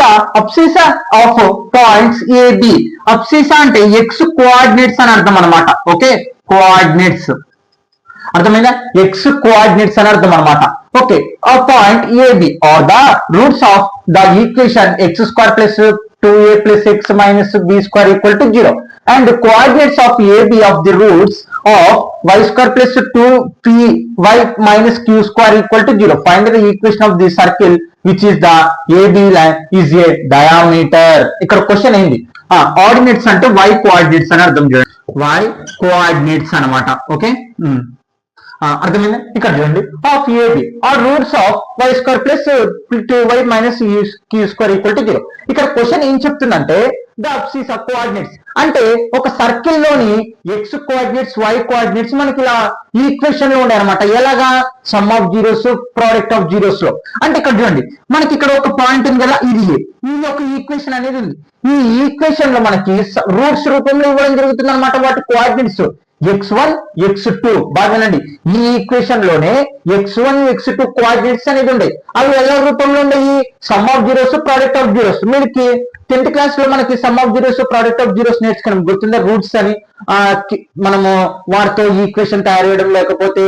The abscissa of points AB. Abscissa అంటే X coordinates అని అర్థం అనమాట. ఓకే, కోఆర్డినేట్స్ అర్థమైందా? ఎక్స్ కోఆర్డినేట్స్ అని అర్థం అనమాట. ఓకే, ఆ point AB are the roots of the equation X square plus 2a plus x minus b square equal to 0 and coordinates of AB of the roots of y square plus 2py minus q square equal to 0. Find the equation of the circle which is the AB line is a diameter. ఇక్కడ question ఏంది? Ordinates అంటే y coordinates అని అర్థం చేయండి. y coordinates అన్నమాట. Okay, అర్థమైందా? ఇక్కడ చూడండి, of AB are roots of y square plus 2y minus q square equal to 0. ఇక్కడ క్వశ్చన్ ఏం చెప్తుందంటే ద అబ్సిస్ ఆఫ్ కోఆర్డినేట్స్ అంటే ఒక సర్కిల్ లోని ఎక్స్ కోఆర్డినేట్స్ వై కోఆర్డినేట్స్ మనకి ఇలా ఈ ఈక్వేషన్ లో ఉన్నాయి అనమాట. ఎలాగా? Some of zeros product of zeros లో. అంటే ఇక్కడ చూడండి, మనకి ఇక్కడ ఒక పాయింట్ ఉంది కదా, ఇది ఒక ఈక్వేషన్ అనేది ఉంది. ఈ ఈక్వేషన్ లో మనకి రూట్స్ రూపంలో ఇవ్వడం జరుగుతుంది అనమాట వాటి కోఆర్డినేట్స్ x1 x2. బాగానండి, ఈ ఈక్వేషన్ లోనే x1 x2 కోఆర్డినేట్స్ అనేది ఉండే. అవి ఎలా రూపంలో ఉండేవి? Some of zeros product of zeros. మీకు 10th క్లాస్ లో మనకి some of zeros product of zeros నేర్చుకున్నాం, గుర్తుందా? రూట్స్ అని మనము వాటితో ఈక్వేషన్ తయారు చేయడం, లేకపోతే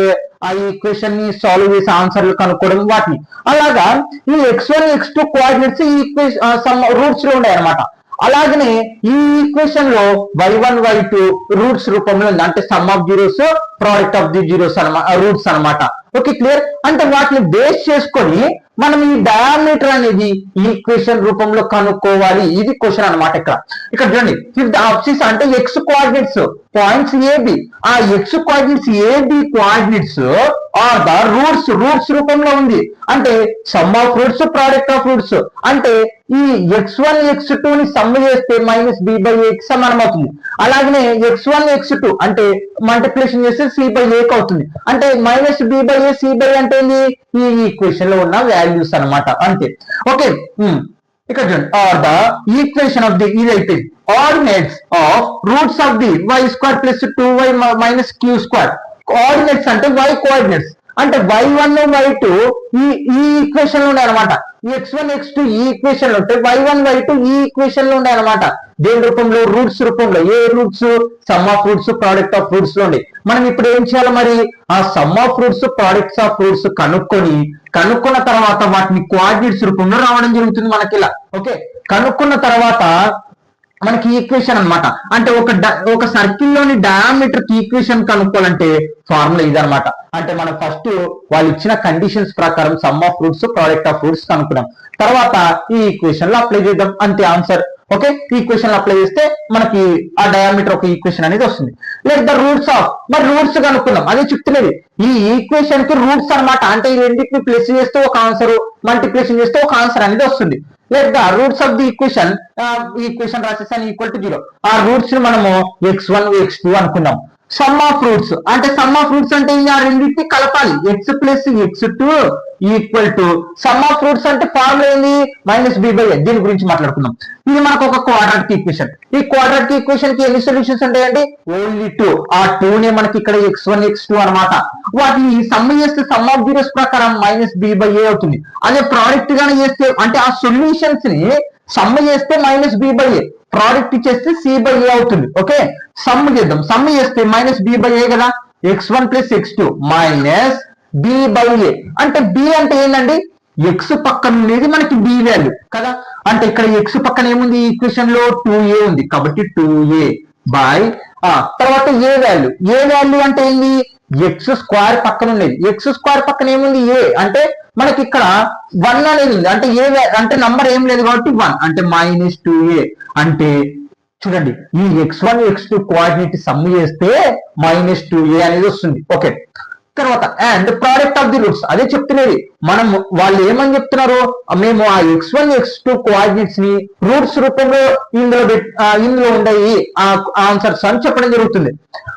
ఆ ఈక్వేషన్ ని సాల్వ్ చేసి ఆన్సర్లు కనుక్కోవడం, వాటిని అలాగా ఈ x1 x2 కోఆర్డినేట్స్ ఈ ఈక్వేషన్ రూట్స్ లో ఉన్నాయి అనమాట. అలాగనే ఈ ఈక్వేషన్ లో y1 y2 రూట్స్ రూపంలో ఉంది. అంటే sum of zeros product of the zeros roots అనమాట. Okay, clear? అంటే వాటిని బేస్ చేసుకొని మనం ఈ డయామీటర్ అనేది ఈక్వేషన్ రూపంలో కనుక్కోవాలి. ఇది క్వశ్చన్ అనమాట. ఇక్కడ చూడండి, ఇఫ్ ద అబ్సిస్ అంటే ఎక్స్ కోఆర్డినేట్స్ పాయింట్స్ ఏబి, ఆ x coordinates AB coordinates are the roots రూపంలో ఉంది. అంటే sum of roots product of roots. అంటే ఈ x1 x2 ని సమ్ చేస్తే మైనస్ b బై a కి సమానం అవుతుంది. అలాగనే x1 x2 అంటే మల్టిప్లికేషన్ చేస్తే c బై a కి అవుతుంది. అంటే minus b by a c by అంటే ఈ ఈక్వేషన్ లో ఉన్న వాల్యూస్ అనమాట. అంతే. ఓకే, ఇక్కడ చూడండి, are the equation of the ఇదైతే coordinates of roots of the y square plus 2y minus q square. Coordinates అంటే y కోఆర్డినేట్స్ అంటే y1 y2 ఈ ఈక్వేషన్ లో ఉన్నాయి అనమాట. x1 x2 ఈ ఈక్వేషన్ లో ఉంటాయి, y1 y2 ఈ ఈక్వేషన్ లో ఉన్నాయి అనమాట. దేని రూపంలో? రూట్స్ రూపంలో. ఏ roots? Sum of roots product of roots లో ఉండే. మనం ఇప్పుడు ఏం చేయాలి మరి? ఆ sum of roots products of roots కనుక్కున్న తర్వాత వాటిని కోఆర్డినేట్స్ రూపంలో రావడం జరుగుతుంది మనకి ఇలా. ఓకే, కనుక్కున్న తర్వాత మనకి ఈక్వేషన్ అనమాట. అంటే ఒక సర్కిల్ లోని డయామీటర్ కి ఈక్వేషన్ కనుక్కోవాలంటే ఫార్ములా ఇదనమాట. అంటే మనం ఫస్ట్ వాళ్ళు ఇచ్చిన కండిషన్స్ ప్రకారం sum of roots product of roots కనుక్కున్నాం, తర్వాత ఈ ఈక్వేషన్ లో అప్లై చేద్దాం, అంతే ఆన్సర్. ఓకే, ఈక్వేషన్ అప్లై చేస్తే మనకి ఆ డయామీటర్ ఒక ఈక్వేషన్ అనేది వస్తుంది. లైక్ ద రూట్స్ ఆఫ్, మరి రూట్స్ కనుక్కున్నాం, అదే చెప్తున్నది ఈ ఈక్వేషన్ కి రూట్స్ అనమాట. అంటే ఈ రెండింటిని ప్లస్ చేస్తే ఒక ఆన్సర్, మల్టిప్లికేషన్ చేస్తే ఒక ఆన్సర్ అనేది వస్తుంది. Like the roots of the equation రాసేసాను ఈక్వల్ టు 0. ఆ రూట్స్ ని మనము x1 x2 అనుకున్నాం. సమ్ ఆఫ్ రూట్స్ అంటే సమ్ ఆఫ్ రూట్స్ అంటే ఆ రెండింటిని కలపాలి. x plus x2 equal to sum of roots అంటే ఫార్ములా ఏంది? Minus b by a. దీని గురించి మాట్లాడుకుందాం. ఇది మనకు ఒక క్వాడ్రాటిక్ ఈక్వేషన్. ఈ క్వాడ్రాటిక్ ఈక్వేషన్ కి ఎన్ని సొల్యూషన్స్ ఉంటాయండి? ఓన్లీ 2. ఆ 2 నే మనకి ఇక్కడ x1 x2 అనమాట. వాటిని సమ్ చేస్తే సమ్ ఆఫ్ జీరోస్ ప్రకారం మైనస్ b బై a అవుతుంది. అదే ప్రోడక్ట్ గానే చేస్తే అంటే ఆ సొల్యూషన్స్ ని సమ్ చేస్తే minus b by a, product చేస్తే c బై a అవుతుంది. ఓకే, సమ్ చేద్దాం. సమ్ చేస్తే మైనస్ b బై a కదా, x1 plus x2 minus b by a. అంటే b అంటే ఏంటండి? x పక్కన ఉండేది మనకి b వాల్యూ కదా. అంటే ఇక్కడ x పక్కన ఏముంది? ఈక్వేషన్ లో 2a ఉంది కాబట్టి 2a బై తర్వాత ఏ వాల్యూ అంటే ఏంది? ఎక్స్ స్క్వేర్ పక్కన ఉండేది. ఎక్స్ స్క్వేర్ పక్కన ఏముంది? ఏ అంటే మనకి ఇక్కడ 1 అనేది ఉంది. అంటే ఏ అంటే నంబర్ ఏం లేదు కాబట్టి 1 అంటే మైనస్ 2a. అంటే చూడండి, ఈ x1 x2 కోఆర్డినేట్ సమ్ చేస్తే మైనస్ 2a అనేది వస్తుంది. ఓకే, తర్వాత and product of the roots, అదే చెప్తున్నది. మనం వాళ్ళు ఏమని చెప్తున్నారు? మేము ఆ x1 x2 కోఆర్డినేట్స్ ని రూట్స్ రూపంలో ఇందులో ఉండయి ఆన్సర్స్ అని చెప్పడం జరుగుతుంది.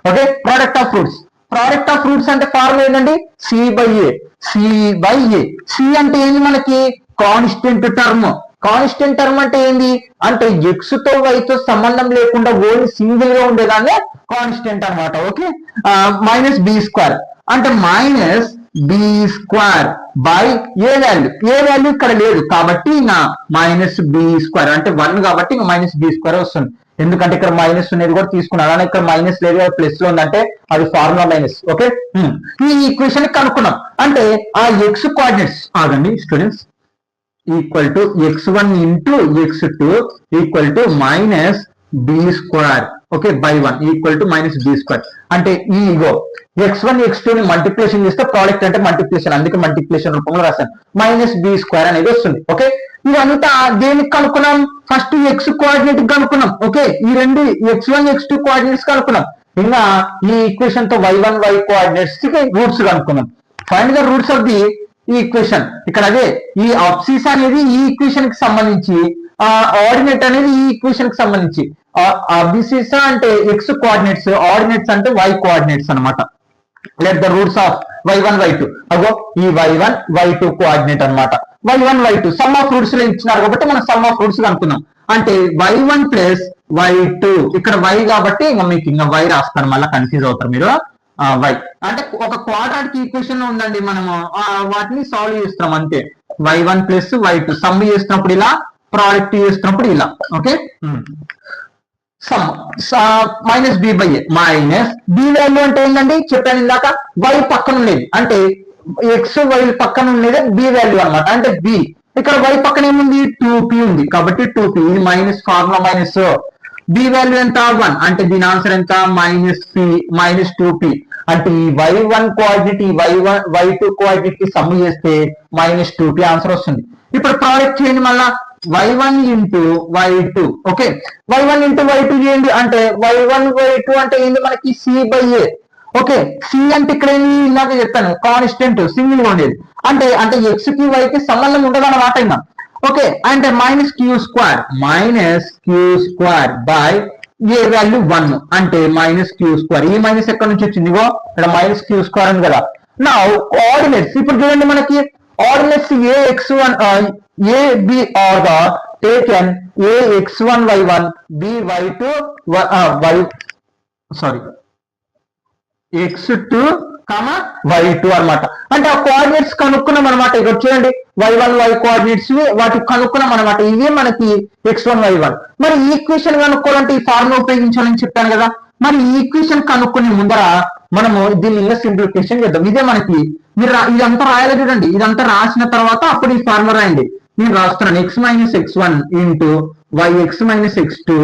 ఓకే, ప్రోడక్ట్ ఆఫ్ రూట్స్ అంటే ఫార్ములా ఏంటండి? c by a. c అంటే ఏంది? మనకి కాన్స్టెంట్ టర్మ్. కాన్స్టెంట్ టర్మ్ అంటే ఏంది? అంటే ఎక్స్ తో వై తో సంబంధం లేకుండా ఓన్లీ సింగిల్ గా ఉండేదాన్ని కాన్స్టెంట్ అనమాట. ఓకే, మైనస్ b స్క్వేర్ అంటే minus b square by a value ఇక్కడ లేదు కాబట్టి ఇంకా మైనస్ బి స్క్వేర్ అంటే 1 కాబట్టి ఇంకా మైనస్ బి స్క్వేర్ వస్తుంది. ఎందుకంటే ఇక్కడ మైనస్ అనేది కూడా తీసుకున్నాను, అలానే ఇక్కడ మైనస్ లేదు ప్లస్ లో ఉందంటే అది ఫార్ములా మైనస్. ఓకే, ఈ ఈక్వేషన్ కనుక్కున్నాం అంటే ఆ ఎక్స్ కోఆర్డినేట్స్ ఆగండి students equal to x1 into x2 equal to minus b square. Okay, by 1 equal to minus b square అంటే ఈగో x1 x2 ని మల్టిప్లికేషన్ చేస్తే ప్రోడక్ట్ అంటే మల్టిప్లికేషన్, అందుకే మల్టిప్లికేషన్ రూపంలో రాశాను. మైనస్ బి స్క్వేర్ అనేది వస్తుంది. ఓకే, ఇదంతా దేనికి కనుక్కున్నాం? ఫస్ట్ ఎక్స్ కోఆర్డినేట్ కనుక్కున్నాం. ఓకే, ఈ రెండు x1 x2 కోఆర్డినేట్స్ కనుక్కున్నాం. ఇంకా ఈ ఈక్వేషన్ తో y1 y కోఆర్డినేట్స్ కి రూట్స్ కనుక్కున్నాం. Find the roots of the ఈ ఈక్వేషన్. ఇక్కడ అదే ఈ అబ్సిస్ అనేది ఈ ఈక్వేషన్ కి సంబంధించి, ఆర్డినేట్ అనేది ఈ ఈక్వేషన్ కి సంబంధించి. అబ్సిస్ అంటే ఎక్స్ కోఆర్డినేట్స్, ఆర్డినేట్స్ అంటే y కోఆర్డినేట్స్ అన్నమాట. Let the roots of y1 y2. అగో ఈ y1 y2 కోఆర్డినేట్ అన్నమాట. y1 y2 some of roots లో ఇచ్చినారు కాబట్టి మనం సమ్ ఆఫ్ రూట్స్ కనుక్కున్నాం. అంటే y1 ప్లస్ y2 ఇక్కడ y కాబట్టి ఇంకా మీకు ఇంకా y రాస్తారు, మళ్ళీ కన్ఫ్యూజ్ అవుతారు మీరు. y అంటే ఒక క్వాడ్రాటిక్ ఈక్వేషన్ లో ఉందండి, మనము వాటిని సాల్వ్ చేస్తాం అంతే. y1 ప్లస్ y2 సమ్ చేస్తున్నప్పుడు ఇలా, ప్రోడక్ట్ చేస్తున్నప్పుడు ఇలా. Okay, sum minus b by a. Minus b value అంటే ఏంటండి చెప్పాను ఇందాక, y పక్కన ఉండేది అంటే ఎక్స్ వై పక్కన ఉండేది బి వాల్యూ అన్నమాట. అంటే బి ఇక్కడ y పక్కన ఏముంది 2p ఉంది కాబట్టి 2p, ఇది minus formula minus. B value ఎంత 1 అంటే దీని ఆన్సర్ ఎంత మైనస్ p మైనస్ 2p. అంటే ఈ y1 కోఆర్డినేట్ ఈ y2 కోఆర్డినేట్ కి సమ్ చేస్తే మైనస్ 2p ఆన్సర్ వస్తుంది. ఇప్పుడు ప్రోడక్ట్ చేయండి మళ్ళా y1 into y2. Okay, y1 into y2 చేయండి అంటే y1 y2 అంటే ఏంటి మనకి c by a. Okay, c అంటే ఇక్కడ ఏంటి ఇందాక చెప్పాను కాన్స్టెంట్ సింగిల్ గా ఉండేది అంటే ఎక్స్ కి వై కి సంబంధం ఉండదు అన్నమాట. ఇంకా ఓకే, అంటే minus q square by a value 1 అంటే మైనస్ క్యూ స్క్వేర్. ఈ మైనస్ ఎక్కడ నుంచి వచ్చింది? ఇగో ఇక్కడ మైనస్ క్యూ స్క్వేర్ ఉంది కదా. నా కోఆర్డినేట్స్ ఇప్పుడు చూడండి, మనకి ordinates a x1 a b are the taken a x1 y1 b y2 y sorry x2 y2 అన్నమాట. అంటే ఆ కోఆర్డినేట్స్ కనుక్కున్నాం అనమాట. ఇక్కడ చూడండి y1 y కోఆర్డినేట్స్ వాటి కనుక్కున్నాం అనమాట. ఇవే మనకి x1 y1. మరి ఈ ఈక్వేషన్ కనుక్కోవాలంటే ఈ ఫార్ములా ఉపయోగించాలని చెప్పాను కదా. మరి ఈ ఈక్వేషన్ కనుక్కునే ముందర మనము దీన్ని ఇంకా సింప్లిఫికేషన్ చేద్దాం. ఇదే మనకి మీరు ఇదంతా రాయాలి చూడండి. ఇదంతా రాసిన తర్వాత అప్పుడు ఈ ఫార్ములా రాయండి. నేను రాస్తున్నాను x minus x1 into yx minus x2.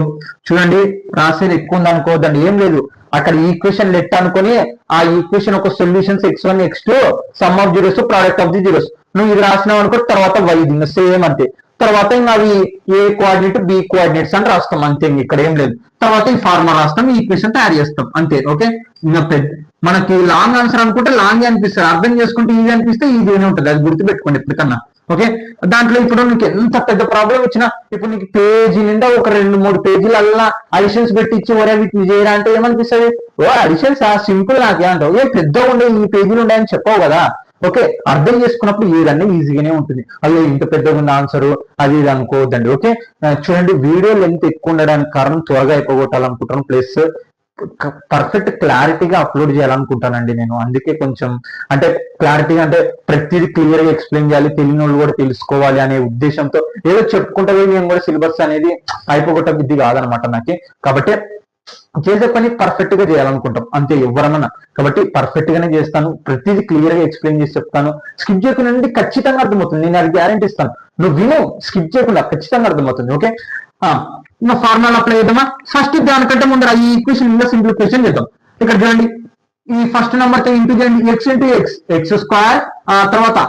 చూడండి రాసేది ఎక్కువ ఉంది అనుకోవద్దండి, ఏం లేదు. అక్కడ ఈక్వేషన్ లెట్ అనుకుని ఆ ఈక్వేషన్ ఒక solutions x1 x2 some of zeros product of the zeros నువ్వు ఇది రాసినావు అనుకో, తర్వాత y ఇంకా సేమ్ అంతే. తర్వాత ఇంకా అవి ఏ కోఆర్డినేట్ బి కోఆర్డినేట్స్ అని రాస్తాం అంతే, ఇక్కడ ఏం లేదు. తర్వాత ఈ ఫార్ములా రాస్తాం, ఈ ఈక్వేషన్ తయారు చేస్తాం అంతే. ఓకే, ఇంకా మనకి లాంగ్ ఆన్సర్ అనుకుంటే లాంగ్ అనిపిస్తుంది, అర్థం చేసుకుంటే ఈజీ అనిపిస్తే ఈజీగానే ఉంటుంది. అది గుర్తుపెట్టుకోండి ఎప్పటికన్నా. ఓకే, దాంట్లో ఇప్పుడు నీకు ఎంత పెద్ద ప్రాబ్లం వచ్చినా ఇప్పుడు నీకు పేజీ నిండా ఒక 2-3 పేజీలల్లా అడిషన్స్ పెట్టించి ఒరే వీటిని చేయరా అంటే ఏమనిపిస్తుంది? ఓ అడిషన్స్ సింపుల్ నాకే అంటావు, ఏ పెద్దగా ఉండే ఈ పేజీలు ఉన్నాయని చెప్పావు కదా. ఓకే, అర్థం చేసుకున్నప్పుడు ఏదన్నా ఈజీగానే ఉంటుంది. అయ్యో ఇంత పెద్దగా ఉన్న ఆన్సర్ అది ఇది అనుకోవద్దండి. ఓకే, చూడండి వీడియో లెంత్ ఎక్కువ ఉండడానికి కారణం త్వరగా అయిపోగొట్టాలనుకుంటాను, ప్లస్ పర్ఫెక్ట్ క్లారిటీగా అప్లోడ్ చేయాలనుకుంటానండి నేను. అందుకే కొంచెం అంటే క్లారిటీగా అంటే ప్రతిదీ క్లియర్ గా ఎక్స్ప్లెయిన్ చేయాలి, తెలియని వాళ్ళు కూడా తెలుసుకోవాలి అనే ఉద్దేశంతో ఏదో చెప్పుకుంటే నేను కూడా సిలబస్ అనేది అయిపోగొట్ట బుద్ధి కాదనమాట నాకు. కాబట్టి చేసే పని పర్ఫెక్ట్ గా చేయాలనుకుంటాం అంతే ఎవరన్నా. కాబట్టి పర్ఫెక్ట్ గానే చేస్తాను, ప్రతిదీ క్లియర్ గా ఎక్స్ప్లెయిన్ చేసి చెప్తాను. స్కిప్ చేయకుండా ఖచ్చితంగా అర్థమవుతుంది, నేను అది గ్యారంటీ ఇస్తాను. నువ్వు విను, స్కిప్ చేయకుండా ఖచ్చితంగా అర్థమవుతుంది. ఓకే, ఇంకా ఫార్ములా అప్లై చేద్దామా? ఫస్ట్ దానికంటే ముందర ఈ ఈక్వేషన్ ఇంకా సింప్లిఫికేషన్ చేద్దాం. ఇక్కడ చూడండి ఈ ఫస్ట్ నెంబర్ తో ఇంటూ చేయండి, ఎక్స్ ఇంటూ ఎక్స్ స్క్వేర్, తర్వాత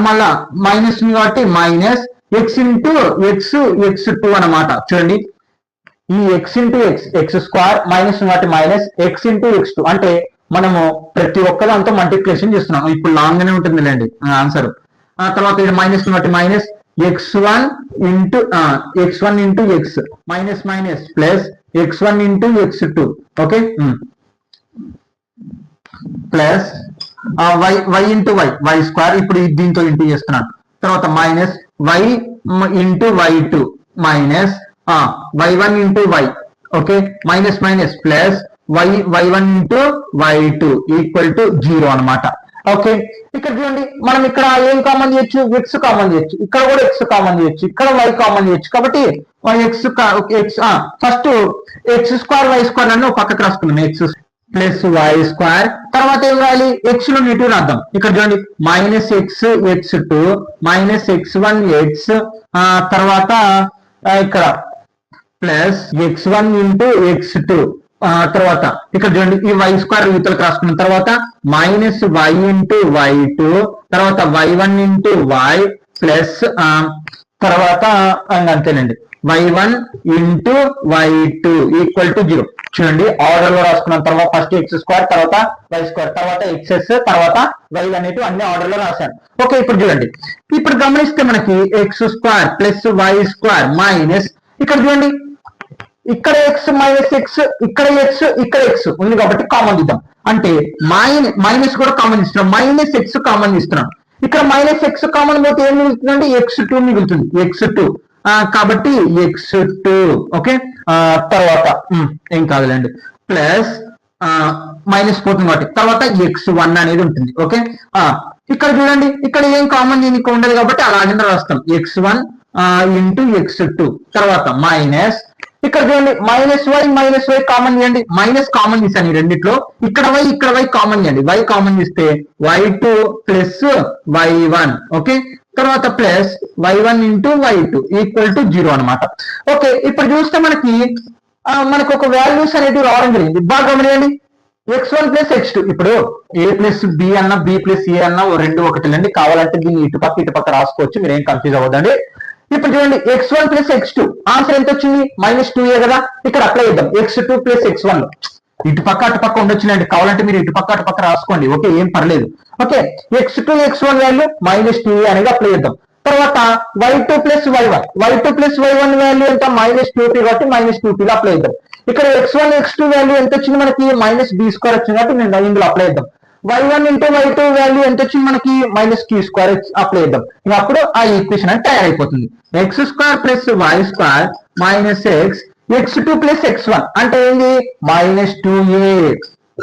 మళ్ళా మైనస్ కాబట్టి మైనస్ ఎక్స్ ఇంటూ x2 అన్నమాట. చూడండి ఈ X into X square minus కాబట్టి మైనస్ ఎక్స్ ఇంటూ x2 అంటే మనము ప్రతి ఒక్కదాంతో మల్టిప్లికేషన్ చేస్తున్నాం. ఇప్పుడు లాంగ్ గానే ఉంటుంది లేండి ఆన్సర్. తర్వాత ఇది మైనస్ కాబట్టి minus x1 into x minus minus plus x1 into x2. Okay, plus y into y square ఇప్పుడు దీంతో ఇంటూ చేస్తున్నాను. తర్వాత minus y into y2 minus y1 into y. Okay, minus minus plus y1 into y2 equal to 0 అనమాట. Okay, ఇక్కడ చూడండి మనం ఇక్కడ ఏం కామన్ చేయొచ్చు, ఎక్స్ కామన్ చేయొచ్చు, ఇక్కడ కూడా ఎక్స్ కామన్ చేయొచ్చు, ఇక్కడ వై కామన్ చేయొచ్చు. కాబట్టి x x first x square y square అని ఒక పక్కకు రాసుకున్నాం, ఎక్స్ ప్లస్ వై స్క్వేర్. తర్వాత ఏం రాయాలి, ఎక్స్ లో నెగిటివ్ రాద్దాం. ఇక్కడ చూడండి minus X X two minus X one X, తర్వాత ఇక్కడ plus X one into X two, తర్వాత ఇక్కడ చూడండి ఈ వై స్క్వేర్ యూతలకు రాసుకున్న తర్వాత minus Y into Y two, తర్వాత Y one into Y plus తర్వాత అంతేనండి y1 into y2 equal to 0. చూడండి ఆర్డర్ లో రాసుకున్న తర్వాత ఫస్ట్ ఎక్స్ స్క్వేర్, తర్వాత వై స్క్వేర్, తర్వాత ఎక్స్ఎస్, తర్వాత వై అనేటివి అన్ని ఆర్డర్ లో రాశాను. ఓకే, ఇప్పుడు చూడండి, ఇప్పుడు గమనిస్తే మనకి x square plus y square minus, ఇక్కడ చూడండి ఇక్కడ ఎక్స్ మైనస్ ఎక్స్, ఇక్కడ ఎక్స్, ఇక్కడ ఎక్స్ ఉంది కాబట్టి కామన్ ఇద్దాం. అంటే మైనస్ కూడా కామన్ ఇస్తున్నాం, మైనస్ ఎక్స్ కామన్ ఇస్తున్నాం. ఇక్కడ మైనస్ ఎక్స్ కామన్ పోతే ఏం మిగులుతుందండి, ఎక్స్ టూ మిగులుతుంది, ఎక్స్ టూ. కాబట్టి ఎక్స్ టూ. ఓకే, తర్వాత ఏం కాదులేండి ప్లస్ మైనస్ పోతుంది కాబట్టి తర్వాత ఎక్స్ వన్ అనేది ఉంటుంది. ఓకే, ఇక్కడ చూడండి ఇక్కడ ఏం కామన్ దీనికి ఉండదు కాబట్టి అలాగే రాస్తాం, X one into X two, తర్వాత మైనస్ ఇక్కడ చూడండి మైనస్ వై కామన్ చేయండి, మైనస్ కామన్ తీసాను ఈ రెండిట్లో, ఇక్కడ వై కామన్ చేయండి, వై కామన్ చేస్తే Y two plus Y one. Okay, తర్వాత plus y1 into y2 equal to 0 అనమాట. ఓకే, ఇప్పుడు చూస్తే మనకు ఒక వాల్యూస్ అనేటివి రావడం జరిగింది. బాగా గమనించండి, x1 ప్లస్ x2, ఇప్పుడు a ప్లస్ బి అన్న బి ప్లస్ ఏ అన్న రెండు ఒకటిలండి, కావాలంటే దీన్ని ఇటుపక్క రాసుకోవచ్చు, మీరు ఏం కన్ఫ్యూజ్ అవ్వదండి. ఇప్పుడు చూడండి x1 ప్లస్ x2 ఆన్సర్ ఎంత వచ్చింది, -2a కదా. ఇక్కడ అప్లై చేద్దాం, x2 ప్లస్ x1 అటుపక్క ఉండొచ్చులేండి, కావాలంటే మీరు అటుపక్క రాసుకోండి. ఓకే, ఏం పర్లేదు. Okay, x2 x1 value -2a అనేది అప్లై చేద్దాం. తర్వాత y2 ప్లస్ y1 వాల్యూ ఎంత, -2p కాబట్టి -2p లో అప్లై చేద్దాం. ఇక్కడ x1 x2 వాల్యూ ఎంత వచ్చింది మనకి, -b స్క్వేర్ వచ్చింది కాబట్టి నేను ఇందులో అప్లై చేద్దాం. y1 ఇంటూ y2 వాల్యూ ఎంత వచ్చింది మనకి, -q స్క్వేర్ అప్లై చేద్దాం. ఇంకా అప్పుడు ఆ ఈక్వేషన్ అనేది తయారైపోతుంది. x square plus y square minus x2 plus x1 అంటే ఏంది, -2a.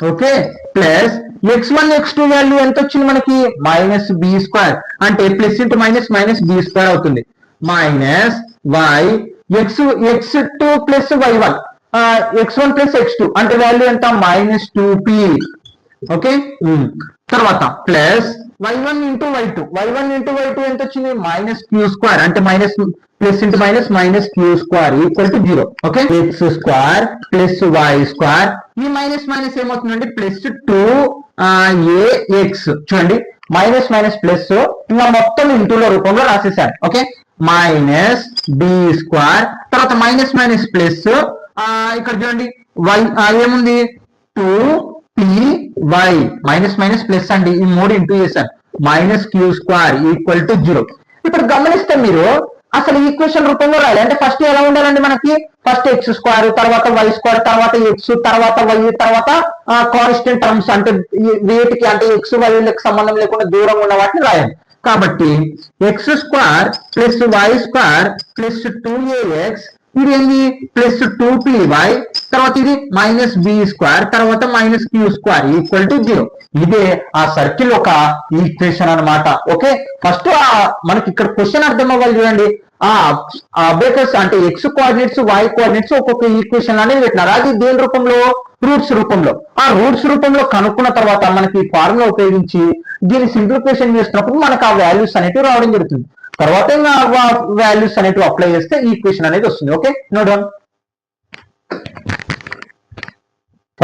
Okay, plus x1 x2 value ఎంత వచ్చింది మనకి, -b స్క్వేర్ అంటే plus into minus b square అవుతుంది. Minus y x2 plus y1 x1 plus x2 అంటే వాల్యూ ఎంత, -2p. Okay, తర్వాత ప్లస్ y1 ఇంటూ y2 ఎంత వచ్చింది, -q స్క్వేర్ అంటే plus into minus q square equal to 0. Okay, x square plus y square, ఈ minus ఏమవుతుందండి, plus 2ax. చూడండి minus plus ఇంకా మొత్తం ఇంటూల రూపంలో రాసేసాను. ఓకే, మైనస్ బి స్క్వేర్, తర్వాత మైనస్ ప్లస్ ఇక్కడ చూడండి వై ఏముంది, 2py మైనస్ ప్లస్ అండి, ఈ 3 ఇంటూ చేశాను, -q స్క్వేర్ ఈక్వల్ టు 0. ఇప్పుడు గమనిస్తే మీరు అసలు ఈక్వేషన్ రూపంలో రాయాలి అంటే ఫస్ట్ ఎలా ఉండాలండి, మనకి ఫస్ట్ ఎక్స్ స్క్వేర్, తర్వాత వై స్క్వేర్, తర్వాత ఎక్స్, తర్వాత వై, తర్వాత కాన్స్టెంట్ టర్మ్స్ అంటే వీటికి అంటే ఎక్స్ వైలకు సంబంధం లేకుండా దూరం ఉన్న వాటిని రాయాలి. కాబట్టి x square plus y square plus 2ax, ఇది ఏంది ప్లస్ 2py, తర్వాత ఇది -b స్క్వేర్, తర్వాత -q స్క్వేర్ ఈక్వల్ టు 0. ఇదే ఆ సర్కిల్ ఒక ఈక్వేషన్ అన్నమాట. ఓకే, ఫస్ట్ మనకి ఇక్కడ క్వశ్చన్ అర్థం అవ్వాలి. చూడండి అబేకస్ అంటే ఎక్స్ కోఆర్డినేట్స్ వై కోఆర్డినేట్స్ ఒక్కొక్క ఈక్వేషన్ అనేది పెట్టినారు. అది దేని రూపంలో, రూట్స్ రూపంలో. ఆ రూట్స్ రూపంలో కనుక్కున్న తర్వాత మనకి ఫార్ములా ఉపయోగించి దీన్ని సింప్లిఫికేషన్ చేసినప్పుడు మనకు ఆ వాల్యూస్ అనేటివి రావడం జరుగుతుంది. తర్వాత వాల్యూస్ అనేటివి అప్లై చేస్తే ఈక్వేషన్ అనేది వస్తుంది. Okay, note down.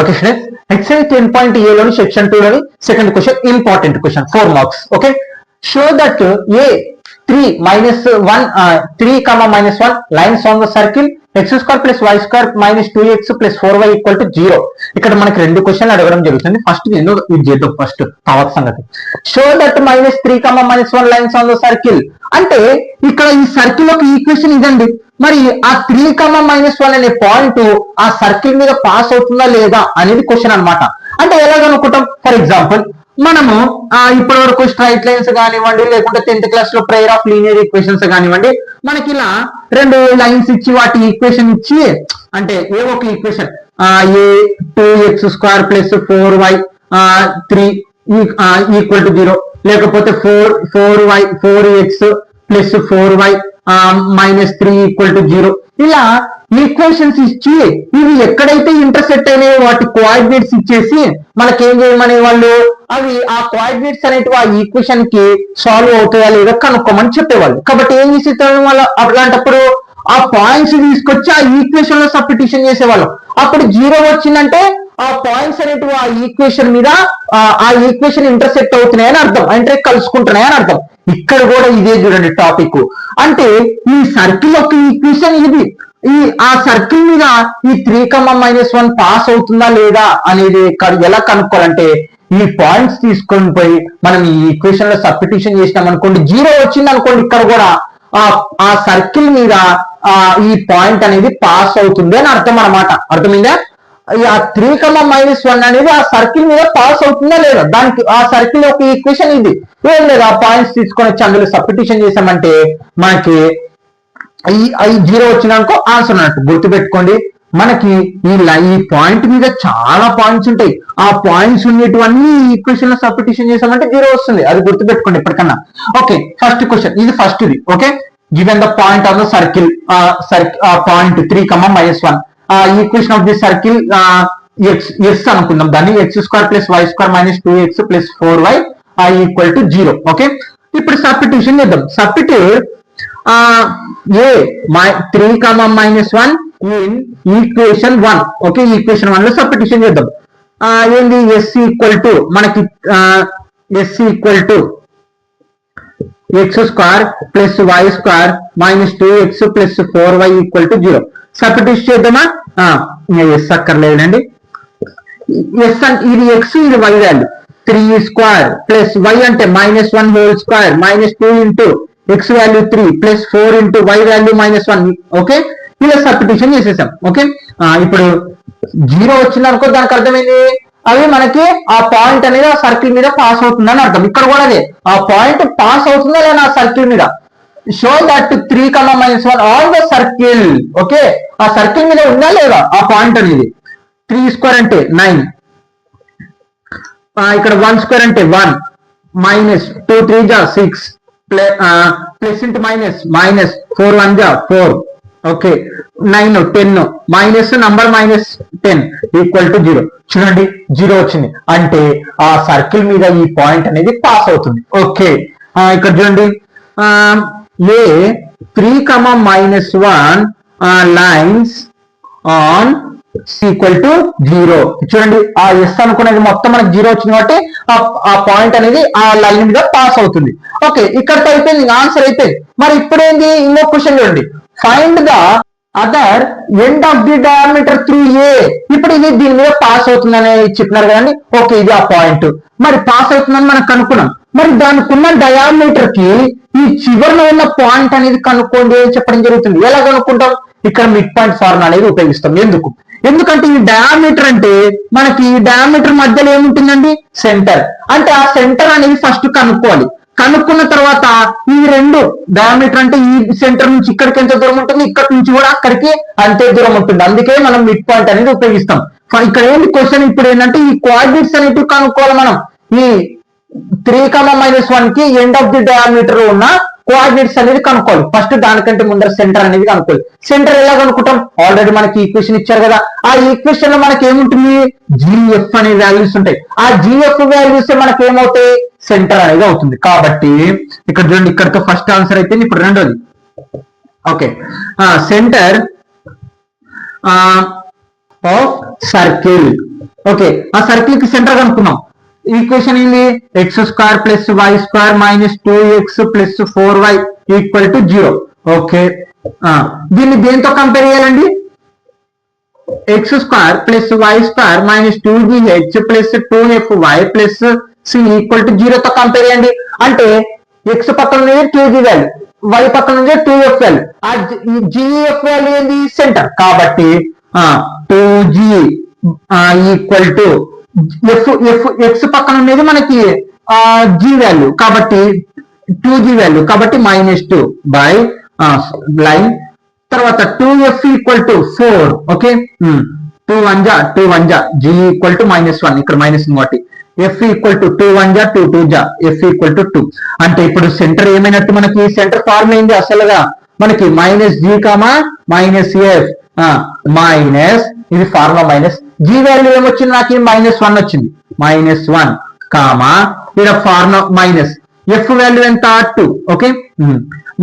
Okay students, exercise 10.a లోని సెక్షన్ 2 లోని second question, important question, 4 marks. Okay, show that a 3 -1 lines on the circle x square plus y square -2x plus 4y equal to 0. ఇక్కడ మనకి రెండు క్వశ్చన్లు అడగడం జరుగుతుంది. First నేను ఇది చేద్దాం, ఫస్ట్ తర్వాత సంగతి. Show that -3 -1 lines on the circle అంటే ఇక్కడ ఈ సర్కిల్ ఒక ఈక్వేషన్ ఇదండి. మరి ఆ 3 -1 అనే పాయింట్ ఆ సర్కిల్ మీద పాస్ అవుతుందా లేదా అనేది క్వశ్చన్ అన్నమాట. అంటే ఎలా కనుక్కుంటాం, ఫర్ ఎగ్జాంపుల్ మనము ఇప్పటి వరకు స్ట్రైట్ లైన్స్ కానివ్వండి, లేకుంటే 10th క్లాస్ లో ప్రేయర్ ఆఫ్ లీనియర్ ఈక్వేషన్స్ కానివ్వండి, మనకి ఇలా రెండు లైన్స్ ఇచ్చి వాటి ఈక్వేషన్ ఇచ్చి అంటే ఏ ఒక equation a 2x square plus 4y 3 equal to 0, లేకపోతే 4x plus 4y -3 equal to 0. ఇలా ఈక్వేషన్స్ ఇచ్చి ఇవి ఎక్కడైతే ఇంటర్సెక్ట్ అయినాయో వాటి కోఆర్డినేట్స్ ఇచ్చేసి మనకేం చేయమనే వాళ్ళు అవి ఆ కోఆర్డినేట్స్ అనేటివి ఆ ఈక్వేషన్ కి సాల్వ్ అవుతాయా లేదా కనుక్కోమని చెప్పేవాళ్ళు. కాబట్టి ఏం చేసేవాళ్ళు వాళ్ళు అట్లాంటప్పుడు ఆ పాయింట్స్ తీసుకొచ్చి ఆ ఈక్వేషన్ లో సబ్స్టిట్యూషన్ చేసేవాళ్ళం. అప్పుడు 0 వచ్చిందంటే ఆ పాయింట్స్ అనేటివి ఆ ఈక్వేషన్ మీద ఆ ఈక్వేషన్ ఇంటర్సెక్ట్ అవుతున్నాయని అర్థం, అంటే కలుసుకుంటున్నాయని అర్థం. ఇక్కడ కూడా ఇదే చూడండి టాపిక్. అంటే ఈ సర్కిల్ యొక్క ఈక్వేషన్ ఇది, ఆ సర్కిల్ మీద ఈ 3, పాస్ అవుతుందా లేదా అనేది ఎలా కనుక్కోవాలంటే ఈ పాయింట్స్ తీసుకొని పోయి మనం ఈ ఈక్వేషన్ లో సబ్స్టిట్యూషన్ చేసినాం అనుకోండి, 0 వచ్చింది అనుకోండి, ఇక్కడ కూడా ఆ సర్కిల్ మీద ఈ పాయింట్ అనేది పాస్ అవుతుంది అని అర్థం అనమాట. అర్థమైందా? ఆ 3, అనేది ఆ సర్కిల్ మీద పాస్ అవుతుందా లేదా, దానికి ఆ సర్కిల్ యొక్క ఈక్వేషన్ ఇది. ఏం లేదు, ఆ పాయింట్స్ తీసుకొని వచ్చి అందులో సబ్స్టిట్యూషన్ చేసామంటే మనకి ఈ 0 వచ్చినాకో ఆన్సర్ అన్నట్టు. గుర్తుపెట్టుకోండి, మనకి ఈ పాయింట్ మీద చాలా పాయింట్స్ ఉంటాయి. ఆ పాయింట్స్ ఉండేటివన్నీ ఈక్వేషన్ లో సబ్స్టిట్యూషన్ చేసామంటే 0 వస్తుంది. అది గుర్తుపెట్టుకోండి ఎప్పటికన్నా. ఓకే, ఫస్ట్ క్వశ్చన్ ఇది, ఫస్ట్ ఇది. Okay, given the point of the circle point 3, equation of the circle X అనుకుందాం దాన్ని, x² + y² - 2x + 4y equal to 0. Okay, ఇప్పుడు సబ్స్టిట్యూషన్ చేద్దాం. Substitute a 3, in equation 1. Okay, equation 1 లో substitution చేద్దాం. ఏంది s equal to మనకి s equal to x² + y² - 2x + 4y equal to 0. Substitute చేద్దామా? Yes అక్కర్లేదండి. ఎస్ అంటే ఇది x, ఇది y వాల్యూ. 3² + y అంటే -1² - 2 into x value 3 + 4 into y value -1. Okay, ఇలా సబ్స్టిట్యూషన్ చేసేసాం. ఓకే, ఇప్పుడు 0 వచ్చింది అనుకో, దానికి అర్థమైంది అవి మనకి ఆ పాయింట్ అనేది ఆ సర్కిల్ మీద పాస్ అవుతుందని అర్థం. ఇక్కడ కూడా అదే, ఆ పాయింట్ పాస్ అవుతుందా లేదా ఆ సర్కిల్ మీద. Show that 3, on the circle. Okay, ఆ సర్కిల్ మీద ఉందా లేదా ఆ పాయింట్ అనేది. 3² అంటే 9, ఇక్కడ 1² అంటే 1, -2 3 6, plus into minus 4 1 4. Okay, 9 10 minus number -10 equal to 0. చూడండి 0 వచ్చింది అంటే ఆ సర్కిల్ మీద ఈ పాయింట్ అనేది పాస్ అవుతుంది. ఓకే, ఇక్కడ చూడండి ఏ 3, లైన్స్ ఆన్ ఈక్వల్ టు 0. చూడండి ఆ ఎస్ అనుకునేది మొత్తం మనకి 0 వచ్చింది కాబట్టి ఆ పాయింట్ అనేది ఆ లైన్ మీద పాస్ అవుతుంది. ఓకే, ఇక్కడతో అయిపోయింది, ఆన్సర్ అయిపోయింది. మరి ఇప్పుడు ఏంది, ఇంకో క్వశ్చన్ చూడండి. Find the other end of the diameter through a. ఇప్పుడు ఇది దీని మీద పాస్ అవుతుందని చెప్పినారు కదండి. ఓకే, ఇది ఆ పాయింట్ మరి పాస్ అవుతుందని మనం కనుక్కున్నాం. మరి దానికి ఉన్న డయామీటర్ కి ఈ చివరిలో ఉన్న పాయింట్ అనేది కనుక్కోండి అని చెప్పడం జరుగుతుంది. ఎలా కనుక్కుంటాం? ఇక్కడ మిడ్ పాయింట్ ఫార్ములా అనేది ఉపయోగిస్తాం. ఎందుకంటే ఈ డయామీటర్ అంటే మనకి ఈ డయామీటర్ మధ్యలో ఏముంటుందండి, సెంటర్. అంటే ఆ సెంటర్ అనేది ఫస్ట్ కనుక్కోవాలి. కనుక్కున్న తర్వాత ఈ రెండు డయామీటర్ అంటే ఈ సెంటర్ నుంచి ఇక్కడికి ఎంత దూరం ఉంటుంది, ఇక్కడ నుంచి కూడా అక్కడికి అంతే దూరం ఉంటుంది. అందుకే మనం మిడ్ పాయింట్ అనేది ఉపయోగిస్తాం. ఇక్కడ ఏంటి క్వశ్చన్ ఇప్పుడు ఏంటంటే ఈ కోఆర్డినేట్స్ అనేటివి కనుక్కోవాలి మనం. ఈ 3, కి ఎండ్ ఆఫ్ ది డయామీటర్ ఉన్న కోఆర్డినేట్స్ అనేది కనుక్కోవాలి. ఫస్ట్ దానికంటే ముందర సెంటర్ అనేది కనుక్కోవాలి. సెంటర్ ఎలా కనుక్కుంటాం? ఆల్రెడీ మనకి ఈక్వేషన్ ఇచ్చారు కదా. ఆ ఈక్వేషన్ లో మనకి ఏముంటుంది, జిఎఫ్ అనే వాల్యూస్ ఉంటాయి. ఆ జిఎఫ్ వాల్యూస్ మనకి ఏమవుతాయి, సెంటర్ అనేది అవుతుంది. కాబట్టి ఇక్కడ చూడండి, ఇక్కడతో ఫస్ట్ ఆన్సర్ అయితే ఇప్పుడు రెండోది. Okay, centre of circle. Okay, ఆ సర్కిల్ కి సెంటర్ కనుక్కున్నాం. ఈక్వేషన్ ఏంది, x² + y² - 2x + 4y equal to 0. Okay, దీన్ని దేంతో కంపేర్ చేయాలండి, x² + y² - 2gh + 2fy + c equal to 0 తో కంపేర్ చేయండి. అంటే x పక్కన ఉన్నది 2g వాల్యూ, y పక్కన ఉన్నది 2f వాల్యూ. ఆ gf వాల్యూ ఏంది, సెంటర్. కాబట్టి 2g ఈక్వల్ టు x పక్కన ఉన్నది మనకి g వాల్యూ కాబట్టి 2g వాల్యూ కాబట్టి -2 బై లైన్. తర్వాత 2f ఈక్వల్ టు 4. ఓకే, 2 1 జా g ఈక్వల్ టు -1, ఇక్కడ మైనస్ కాబట్టి ఎఫ్ ఈక్వల్ టు 2 1 జా 2 2 జా ఎఫ్ ఈక్వల్ టు 2. అంటే ఇప్పుడు సెంటర్ ఏమైనట్టు మనకి సెంటర్ ఫార్మ్ ఏంది అసలుగా మనకి minus g comma minus f minus ఇది ఫార్ములా మైనస్ జీ వాల్యూ ఏమొచ్చింది నాకు -1 వచ్చింది -1 కామా ఇక్కడ ఫార్ములా మైనస్ ఎఫ్ వాల్యూ ఎంత 2. Okay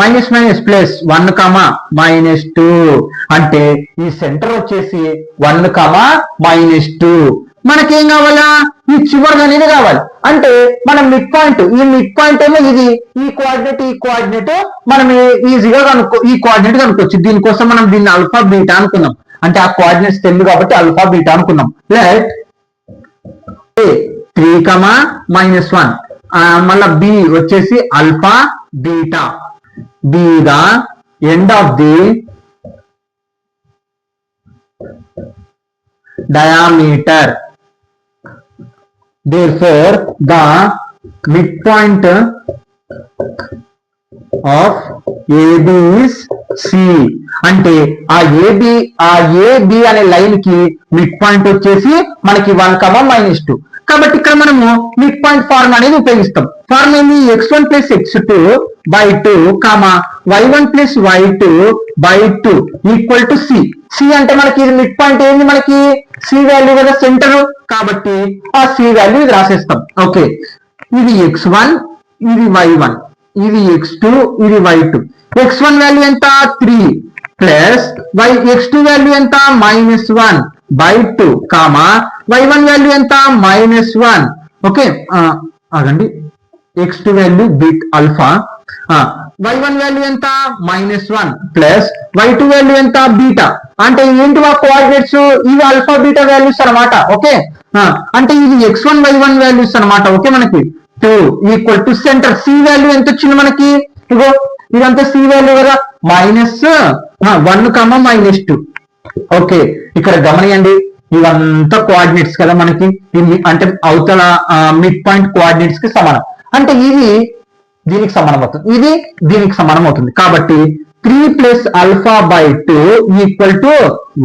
minus minus plus 1 comma -2 అంటే ఈ సెంటర్ వచ్చేసి 1 కామా -2. మనకేం కావాలా ఈ చివరి అనేది కావాలి అంటే మనం మిడ్ పాయింట్ ఈ మిడ్ పాయింట్ ఏమో ఇది ఈ కోఆర్డినేట్ మనం ఈజీగా ఈ కోఆర్డినేట్ కనుక్కోవచ్చు. దీనికోసం మనం దీన్ని ఆల్ఫా బీటా అనుకుందాం అంటే ఆ కోఆర్డినేట్స్ తెలుగు కాబట్టి ఆల్ఫా బీటా అనుకుందాం. లెట్ A 3 -1 మళ్ళా బి వచ్చేసి alpha beta be the end of the diameter. Therefore, the midpoint of AB is C. అంటే ఆ AB అనే లైన్ కి మిడ్ పాయింట్ వచ్చేసి మనకి 1 -2. కాబట్టి ఇక్కడ మనము మిడ్ పాయింట్ ఫార్మ్ అనేది ఉపయోగిస్తాం. ఫార్మ్ ఏంది x1 + x2 / 2 y1 + y2 / 2 equal to C. C అంటే మనకి ఇది మిడ్ పాయింట్ ఏంది మనకి C వాల్యూ కదా సెంటర్ కాబట్టి ఆ C వాల్యూ ఇది రాసేస్తాం. ఓకే ఇది x1 ఇది y1 ఇది x2 ఇది y2. x1 వాల్యూ ఎంత 3 ప్లస్ x2 వాల్యూ ఎంత -1 / 2 y1 వాల్యూ ఎంత -1. ఓకే ఆగండి x2 value bit alpha y1 value ఎంత -1 ప్లస్ y2 వాల్యూ ఎంత బీటా. అంటే ఏంటి ఆ కోఆర్డినేట్స్ ఇవి ఆల్ఫా బీటా వాల్యూస్ అన్నమాట. ఓకే అంటే ఇది x1 y1 వాల్యూస్ అన్నమాట. ఓకే మనకి 2 equal to centre C value ఎంత వచ్చింది మనకి ఇగో ఇదంతా C వాల్యూ కదా -1 -2. ఓకే ఇక్కడ గమనియండి ఇవంతా కోఆర్డినేట్స్ కదా మనకి అంటే అవతల మిడ్ పాయింట్ కోఆర్డినేట్స్ కి సమానం అంటే ఇది దీనికి సమానం అవుతుంది ఇది దీనికి సమానం అవుతుంది కాబట్టి 3 + α/2 ఈక్వల్ టు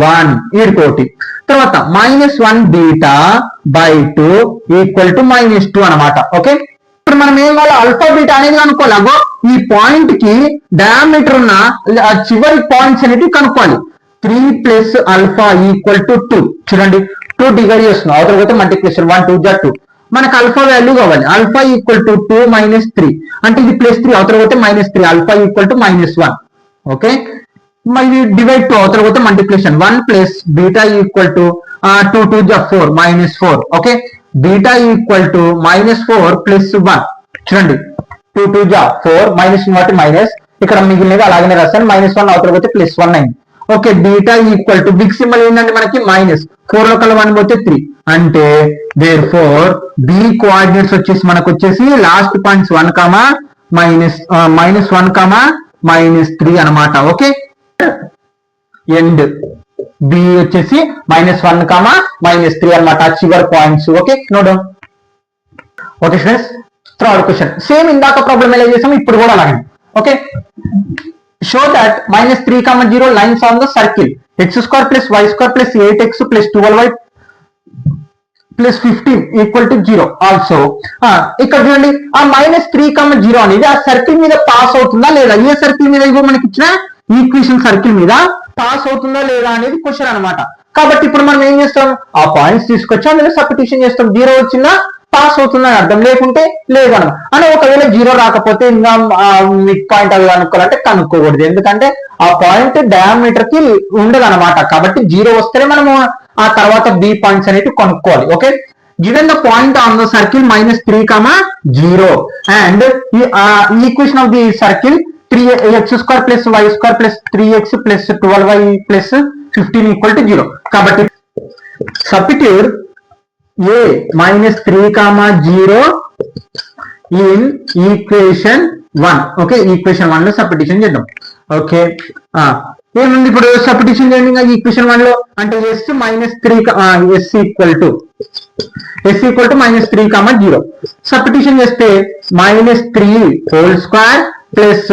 1 ఈడుకోటి తర్వాత -1 బీటా /2 ఈక్వల్ టు -2 అన్నమాట. ఓకే ఇప్పుడు మనం ఏం కావాలి ఆల్ఫా బీటా అనేది కనుక్కోవాలి. ఈ పాయింట్ కి డయామీటర్ ఉన్న చివరి పాయింట్స్ అనేవి కనుక్కోవాలి. 3 + α ఈక్వల్ టు 2 చూడండి 2 డివైడ్ చేస్తున్నాం అవతల పోతే మల్టిప్లికేషన్ 1 2 = 2 మనకు ఆల్ఫా వాల్యూ కావాలి ఆల్ఫా ఈక్వల్ టు 2 - 3 అంటే ఇది +3 అవతల పోతే -3 ఆల్ఫా ఈక్వల్ టు -1. ఓకే మరి డివైడ్ 2 అవతల పోతే multiplication 1 plus beta equal to 2 2 = 4 -4. Okay beta equal to -4 + 1 చూడండి 2 2 = 4 -1 మైనస్ ఇక్కడ మిగిలినది అలాగనే రాస్తాను -1 అవతల పోతే +1 అయింది. Okay beta equal to big symbol ఏంటంటే మనకి -4 లో కల 1 పోతే 3 అంటే దేర్ ఫోర్ బి కోఆర్డినేట్స్ వచ్చేసి మనకు వచ్చేసి లాస్ట్ పాయింట్స్ 1 -1 అన్నమాట. ఓకే ఎండ్ బి వచ్చేసి -1 -3 అన్నమాట చివరి points. Okay note down. Okay students third question same ఇందాక ప్రాబ్లం ఎలా చేసాము ఇప్పుడు కూడా అలాగే. Okay show that -3, 0 lines on the circle x² + y² + 8x + 12y + 15 = 0. Also ఇక్కడ చూడండి ఆ -3, 0 అనేది ఆ సర్కిల్ మీద పాస్ అవుతుందా లేదా ఏ సర్కిల్ మీద ఇవ్వ మనకి ఇచ్చిన ఈక్వేషన్ సర్కిల్ మీద పాస్ అవుతుందా లేదా అనేది క్వశ్చన్ అన్నమాట. కాబట్టి ఇప్పుడు మనం ఏం చేస్తాం ఆ పాయింట్స్ తీసుకొచ్చి అందులో సబ్స్టిట్యూషన్ చేస్తాం 0 వచ్చిందా పాస్ అవుతుందని అర్థం లేకుంటే లేదన్నమాట. అని ఒకవేళ 0 రాకపోతే ఇంకా మిడ్ పాయింట్ అవి కనుక్కోవాలంటే కనుక్కోకూడదు ఎందుకంటే ఆ పాయింట్ డయామీటర్ కి ఉండదు అనమాట. కాబట్టి 0 వస్తేనే మనము ఆ తర్వాత బి పాయింట్స్ అనేవి కొనుక్కోవాలి. Okay given the point on the circle -3, 0 and equation of the circle 3x² + y² + 3x + 12y + 15 = 0. కాబట్టి substitute A -3, 0 in equation 1. Okay equation 1 లో సబ్స్టిట్యూషన్ చేద్దాం. ఓకే ఏముంది ఇప్పుడు సబ్స్టిట్యూషన్ చేయండి ఇంకా ఈక్వేషన్ 1 లో అంటే s ఈక్వల్ టు -3, 0 సబ్స్టిట్యూషన్ చేస్తే -3 whole square plus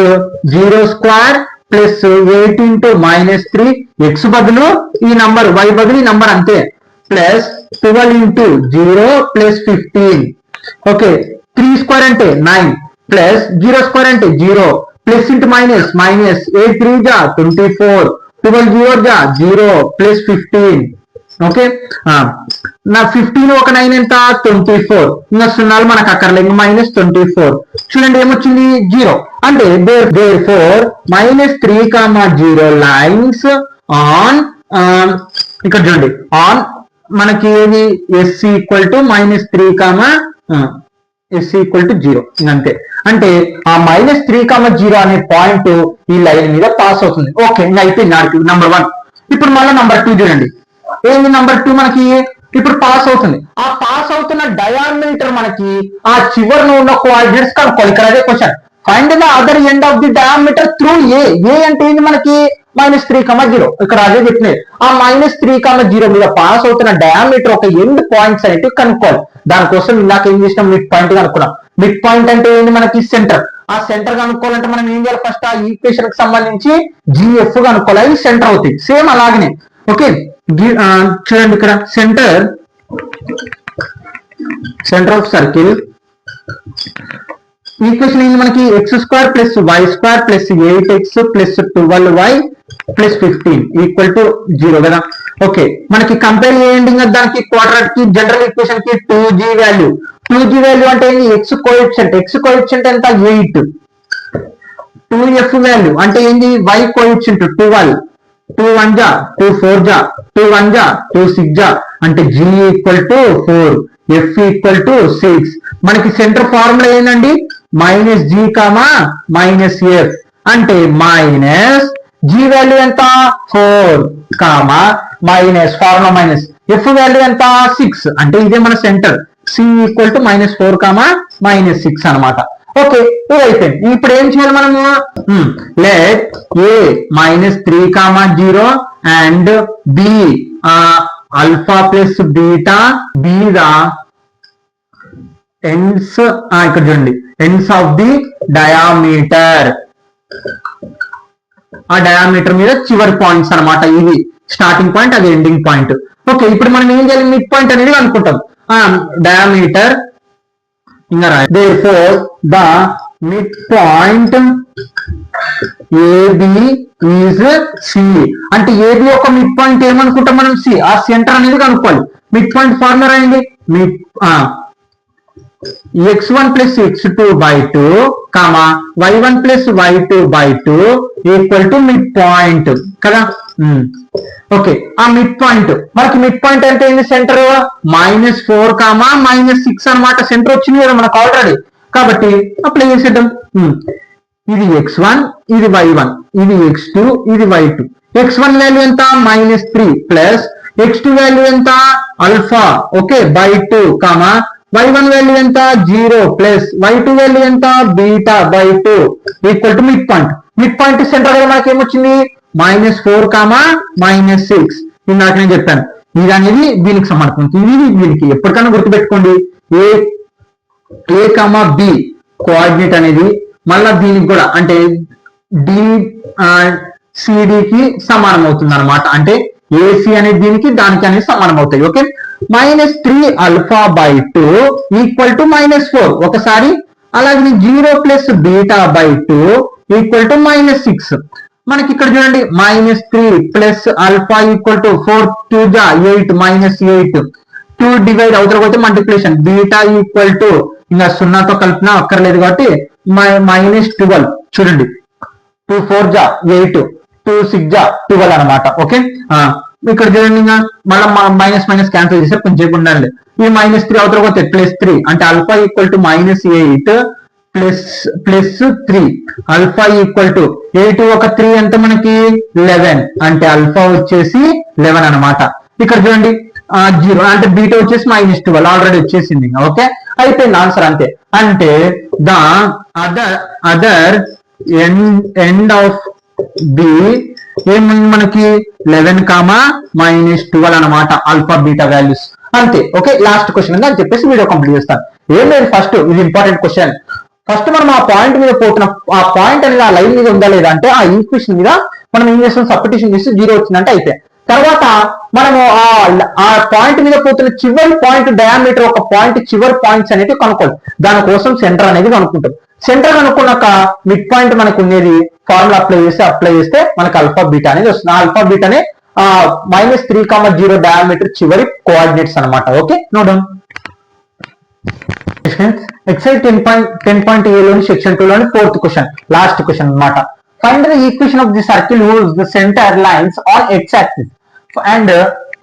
0 square plus 8 × -3 x బదులు ఈ నంబర్ y బదులు ఈ నంబర్ అంతే plus 12 into 0 plus 15. Okay 3 square అంటే 9 ప్లస్ 0 స్క్వేర్ అంటే 0 ప్లస్ ఇంటూ మైనస్ మైనస్ 8 3 జా 24 12 0 జా 0 ప్లస్ 15. ఓకే నా 15 ఒక 9 ఎంత 24. ఇంకా సున్నాలు మనకు అక్కర్లేదు మైనస్ 24. చూడండి ఏమొచ్చింది 0 అంటే therefore -3, 0 లైన్స్ ఆన్ ఇక్కడ చూడండి ఆన్ మనకి ఏది s equal to -3, s equal to 0 అంతే. అంటే ఆ -3, 0 అనే పాయింట్ ఈ లైన్ మీద పాస్ అవుతుంది. ఓకే ఇంకా అయిపోయింది నంబర్ 1. ఇప్పుడు మళ్ళీ నంబర్ 2 చూడండి. ఏంది నంబర్ 2 మనకి ఇప్పుడు పాస్ అవుతుంది. ఆ పాస్ అవుతున్న డయామీటర్ మనకి ఆ చివరిలో ఉన్న కోఆర్డినేట్స్ కనుక్కోవాలి. ఇక్కడ అదే question, find the other end of the diameter through a అంటే ఏంది మనకి -3, 0. ఇక్కడ అదే చెప్పినది. ఆ -3, 0 మీద పాస్ అవుతున్న డయామీటర్ ఒక ఎండ్ పాయింట్స్ అనేవి కనుక్కోవాలి. దానికోసం ఇందాక ఏం చేసినాం మిడ్ పాయింట్ కనుక్కున్నాం. మిడ్ పాయింట్ అంటే ఏంది మనకి సెంటర్. ఆ సెంటర్ కనుక్కోవాలంటే మనం ఏం చేయాలి ఫస్ట్ ఆ ఈక్వేషన్ కి సంబంధించి జిఎఫ్ కనుక్కోవాలి. అది సెంటర్ అవుతుంది. సేమ్ అలాగనే ఓకే చూడండి ఇక్కడ సెంటర్ ఆఫ్ సర్కిల్ ఈక్వేషన్ ఏంటి మనకి x² + y² + 8x + 12y + 15 = 0 కదా. ఓకే మనకి కంపేర్ చేయండి దానికి క్వాడ్రాట్ కి జనరల్ ఈక్వేషన్ కి 2g వాల్యూ అంటే ఏంటి x కోఎఫిషియంట్ ఎంత 8. 2f వాల్యూ అంటే ఏంటి y కోఎఫిషియంట్ 12. 2 1 జా 2 4 జా 2 1 జా 2 6 జా అంటే g = 4, f = 6. మనకి సెంటర్ ఫార్ములా ఏంటండి -g, -f అంటే మైనస్ g వాల్యూ ఎంత 4, ఫార్ములా మైనస్ f వాల్యూ ఎంత 6 అంటే ఇదే మన సెంటర్ c = -4, -6 అన్నమాట. ఓకే ఇది అయిపోయింది. ఇప్పుడు ఏం చేయాలి మనము let a -3, 0 and b alpha plus beta be the ends ఇక్కడ చూడండి ends of the diameter. ఆ డయామీటర్ మీద చివరి పాయింట్స్ అన్నమాట. ఇది స్టార్టింగ్ పాయింట్, అది ఎండింగ్ పాయింట్. ఓకే ఇప్పుడు మనం ఏం చేయాలి మిడ్ పాయింట్ అనేది అనుకుంటాం. డయామీటర్ ఇంకా therefore the midpoint AB is C అంటే AB ఒక మిడ్ పాయింట్ ఏమనుకుంటాం మనం C. ఆ సెంటర్ అనేది కనుక్కోవాలి. మిడ్ పాయింట్ ఫార్ములా ఏంటి x1 + x2/2, y1 + y2/2 = mid point కదా. ఓకే ఆ మిడ్ పాయింట్ మనకి మిడ్ పాయింట్ అంటే ఏంటి సెంటర్ -4, -6 అన్నమాట. సెంటర్ వచ్చింది కదా మనకు ఆల్రెడీ. కాబట్టి అప్లై చేసేద్దాం. ఇది x1, ఇది y1, ఇది x2, ఇది y2. x1 వాల్యూ ఎంత -3 ప్లస్ x2 వాల్యూ ఎంత ఆల్ఫా ఓకే /2, y1 వాల్యూ ఎంత 0 ప్లస్ y2 వాల్యూ ఎంత బీటా/2 = mid point. Mid point centre కదా మనకి ఏమొచ్చింది -4, -6. ఇందాక నేను చెప్పాను ఇది అనేది దీనికి సంబంధించి ఇది దీనికి ఎప్పటికైనా గుర్తుపెట్టుకోండి. ఏ బి కోఆర్డినేట్ అనేది మళ్ళా దీనికి కూడా అంటే సిడికి సమానం అవుతుంది అనమాట. అంటే ఏసీ అనేది దీనికి దానికి అనేది సమానం అవుతాయి. ఓకే -3 alpha/2 = -4 ఒకసారి, అలాగే 0 ప్లస్ బీటా/2 = -6. మనకి ఇక్కడ చూడండి -3 ప్లస్ ఆల్ఫా = 4 2 జా 8 -8 2 డివైడ్ అవతల పోతే మల్టిప్లికేషన్ బీటా ఇంకా 0తో కలిపినా అక్కర్లేదు కాబట్టి -12 చూడండి 2 4 జా 8 2 6 జా 12 అనమాట. ఓకే ఇక్కడ చూడండి ఇంకా మళ్ళీ మైనస్ క్యాన్సిల్ చేస్తే కొంచెం ఉండాలి. ఈ -3 అవతల పోతే +3 అంటే ఆల్ఫా =-8 ప్లస్ 3 ఆల్ఫా = 8 ఒక 3 ఎంత మనకి 11 అంటే ఆల్ఫా వచ్చేసి 11 అనమాట. ఇక్కడ చూడండి 0 అంటే బీటా వచ్చేసి -12 ఆల్రెడీ వచ్చేసింది. ఓకే అయిపోయింది ఆన్సర్ అంతే. అంటే the other end of b ఏముంది మనకి 11, -12 అనమాట ఆల్ఫా బీటా వాల్యూస్ అంతే. ఓకే లాస్ట్ క్వశ్చన్ అని చెప్పేసి వీడియో కంప్లీట్ చేస్తాను. ఏం లేదు ఫస్ట్ ఇది ఇంపార్టెంట్ క్వశ్చన్. ఫస్ట్ మనం ఆ పాయింట్ మీద పోతున్న ఆ పాయింట్ అనేది ఆ లైన్ మీద ఉందా లేదా అంటే ఆ ఈక్వేషన్ మీద మనం ఏం చేస్తాం సబ్స్టిట్యూషన్ చేసి 0 వచ్చిందంటే అయిపోయి. తర్వాత మనము ఆ పాయింట్ మీద పోతున్న చివరి పాయింట్ డయామీటర్ ఒక పాయింట్ చివరి పాయింట్స్ అనేవి కనుక్కోవాలి. దానికోసం సెంటర్ అనేది కనుక్కుంటాం. సెంటర్ కనుక్కున్నాక మిడ్ పాయింట్ మనకు ఉండేది ఫార్ములా అప్లై చేస్తే మనకు ఆల్ఫా బీటా అనేది వస్తుంది. ఆల్ఫా బీటానే -3,0 డయామీటర్ చివరి కోఆర్డినేట్స్ అనమాట. ఓకే, నోట్ ఎక్సైజ్ 10.a లోని సెక్షన్ 2 లోని 4th క్వశ్చన్, లాస్ట్ క్వశ్చన్ అనమాట. Find the equation of the circle whose the centre lines on x axis and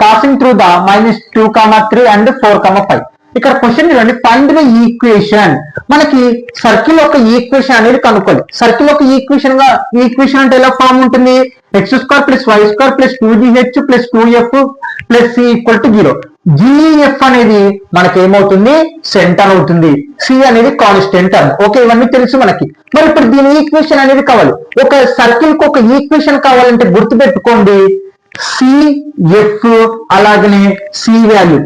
passing through the -2,3 and 4,5. ఇక్కడ క్వశ్చన్ చూడండి, find the equation. మనకి circle యొక్క equation అనేది కనుక్కోవాలి. Circle యొక్క ఈక్వేషన్ అంటే ఎలా ఫామ్ ఉంటుంది? x² + y² + 2gh + 2f + c = 0. GF అనేది మనకి ఏమవుతుంది? సెంటర్ అవుతుంది. సి అనేది కాన్స్టెంట్ టర్మ్. ఓకే, ఇవన్నీ తెలుసు మనకి. మరి ఇప్పుడు దీని ఈక్వేషన్ అనేది కావాలి. ఒక సర్కిల్ కు ఒక ఈక్వేషన్ కావాలంటే గుర్తుపెట్టుకోండి, సిఎఫ్ అలాగనే సి వాల్యూ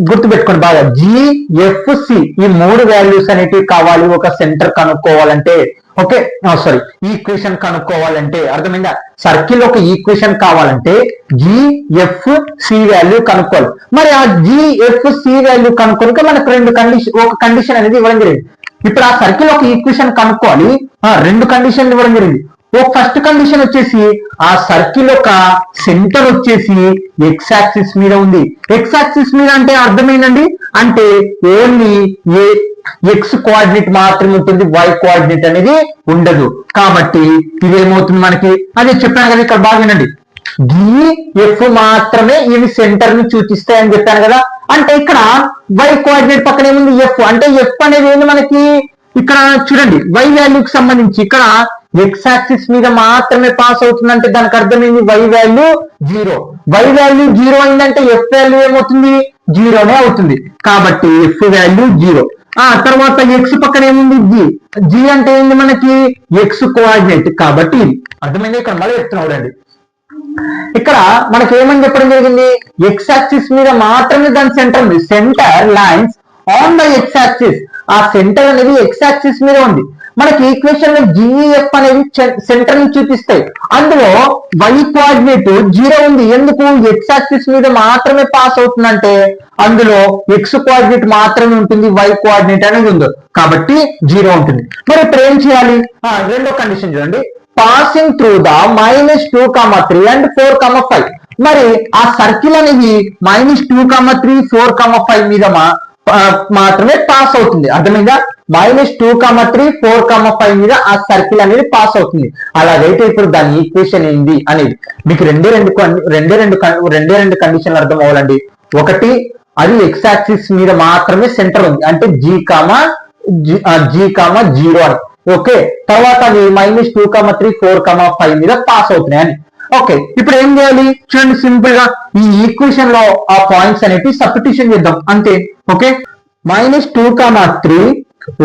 గుర్తుపెట్టుకోండి బాగా. జిఎఫ్సి ఈ 3 వాల్యూస్ అనేటివి కావాలి ఒక సెంటర్ కనుక్కోవాలంటే. ఓకే, సారీ, ఈక్వేషన్ కనుక్కోవాలంటే. అర్థమైందా? సర్కిల్ ఒక ఈక్వేషన్ కావాలంటే జిఎఫ్సి వాల్యూ కనుక్కోవాలి. మరి ఆ జిఎఫ్సి వాల్యూ కనుక్కోక మనకు ఒక కండిషన్ అనేది ఇవ్వడం జరిగింది. ఇప్పుడు ఆ సర్కిల్ ఒక ఈక్వేషన్ కనుక్కోవాలి, 2 కండిషన్లు ఇవ్వడం జరిగింది. ఫస్ట్ కండిషన్ వచ్చేసి ఆ సర్కిల్ యొక్క సెంటర్ వచ్చేసి ఎక్స్ యాక్సిస్ మీద ఉంది. ఎక్స్ యాక్సిస్ మీద అంటే అర్థమైందండి, అంటే ఓన్లీ ఎక్స్ కోఆర్డినేట్ మాత్రమే ఉంటుంది, వై కోఆర్డినేట్ అనేది ఉండదు. కాబట్టి ఇదేమవుతుంది మనకి? అదే చెప్పాను కదా, ఇక్కడ బాగా వినండి. జిఎఫ్ మాత్రమే ఇవి సెంటర్ ని సూచిస్తాయని చెప్పాను కదా. అంటే ఇక్కడ వై కోఆర్డినేట్ పక్కన ఏముంది? ఎఫ్. అంటే ఎఫ్ అనేది ఏంటి మనకి? ఇక్కడ చూడండి, వై వాల్యూకి సంబంధించి ఇక్కడ ఎక్స్ యాక్సిస్ మీద మాత్రమే పాస్ అవుతుందంటే దానికి అర్థమైంది వై వాల్యూ 0. వై వాల్యూ 0 అయిందంటే ఎఫ్ వాల్యూ ఏమవుతుంది? 0నే అవుతుంది. కాబట్టి ఎఫ్ వాల్యూ 0. తర్వాత ఎక్స్ పక్కన ఏముంది? జి అంటే ఏంది మనకి? X coordinate. కాబట్టి ఇది అర్థమైంది. ఇక్కడ మళ్ళీ చెప్తున్నాడు అండి, ఇక్కడ మనకి ఏమని చెప్పడం జరిగింది? ఎక్స్ యాక్సిస్ మీద మాత్రమే దాని సెంటర్ ఉంది. Centre lines on the X axis. ఆ సెంటర్ అనేది ఎక్స్ యాక్సిస్ మీద ఉంది. మనకి ఈక్వేషన్ లో జిఎఫ్ అనేది సెంటర్ ని చూపిస్తాయి. అందులో వై కోఆర్డినేట్ 0 ఉంది. ఎందుకు? ఎక్స్ యాక్సిస్ మీద మాత్రమే పాస్ అవుతుందంటే అందులో ఎక్స్ కోఆర్డినేట్ మాత్రమే ఉంటుంది, వై కోఆర్డినేట్ అనేది ఉంది. కాబట్టి 0 ఉంటుంది. మరి ఇప్పుడు ఏం చేయాలి? రెండో కండిషన్ చూడండి, పాసింగ్ త్రూ ద -2,3 అండ్ 4,5. మరి ఆ సర్కిల్ అనేది -2,3, 4,5 మీద మాత్రమే పాస్ అవుతుంది. అర్థమైందా? -2,3, 4,5 మీద ఆ సర్కిల్ అనేది పాస్ అవుతుంది. అలాగైతే ఇప్పుడు దాని ఈక్వేషన్ ఏంది అనేది మీకు రెండే రెండు కండిషన్లు అర్థం అవ్వాలండి. ఒకటి, అది ఎక్స్ యాక్సిస్ మీద మాత్రమే సెంటర్ ఉంది, అంటే G,0 అని. ఓకే, తర్వాత అది -2,3, 4,5 మీద పాస్ అవుతున్నాయి అని. ఓకే, ఇప్పుడు ఏం చేయాలి చూడండి, సింపుల్ గా ఈ ఈక్వేషన్ లో ఆ పాయింట్స్ అనేవి సబ్స్టిట్యూషన్ చేద్దాం అంతే. ఓకే, -2,3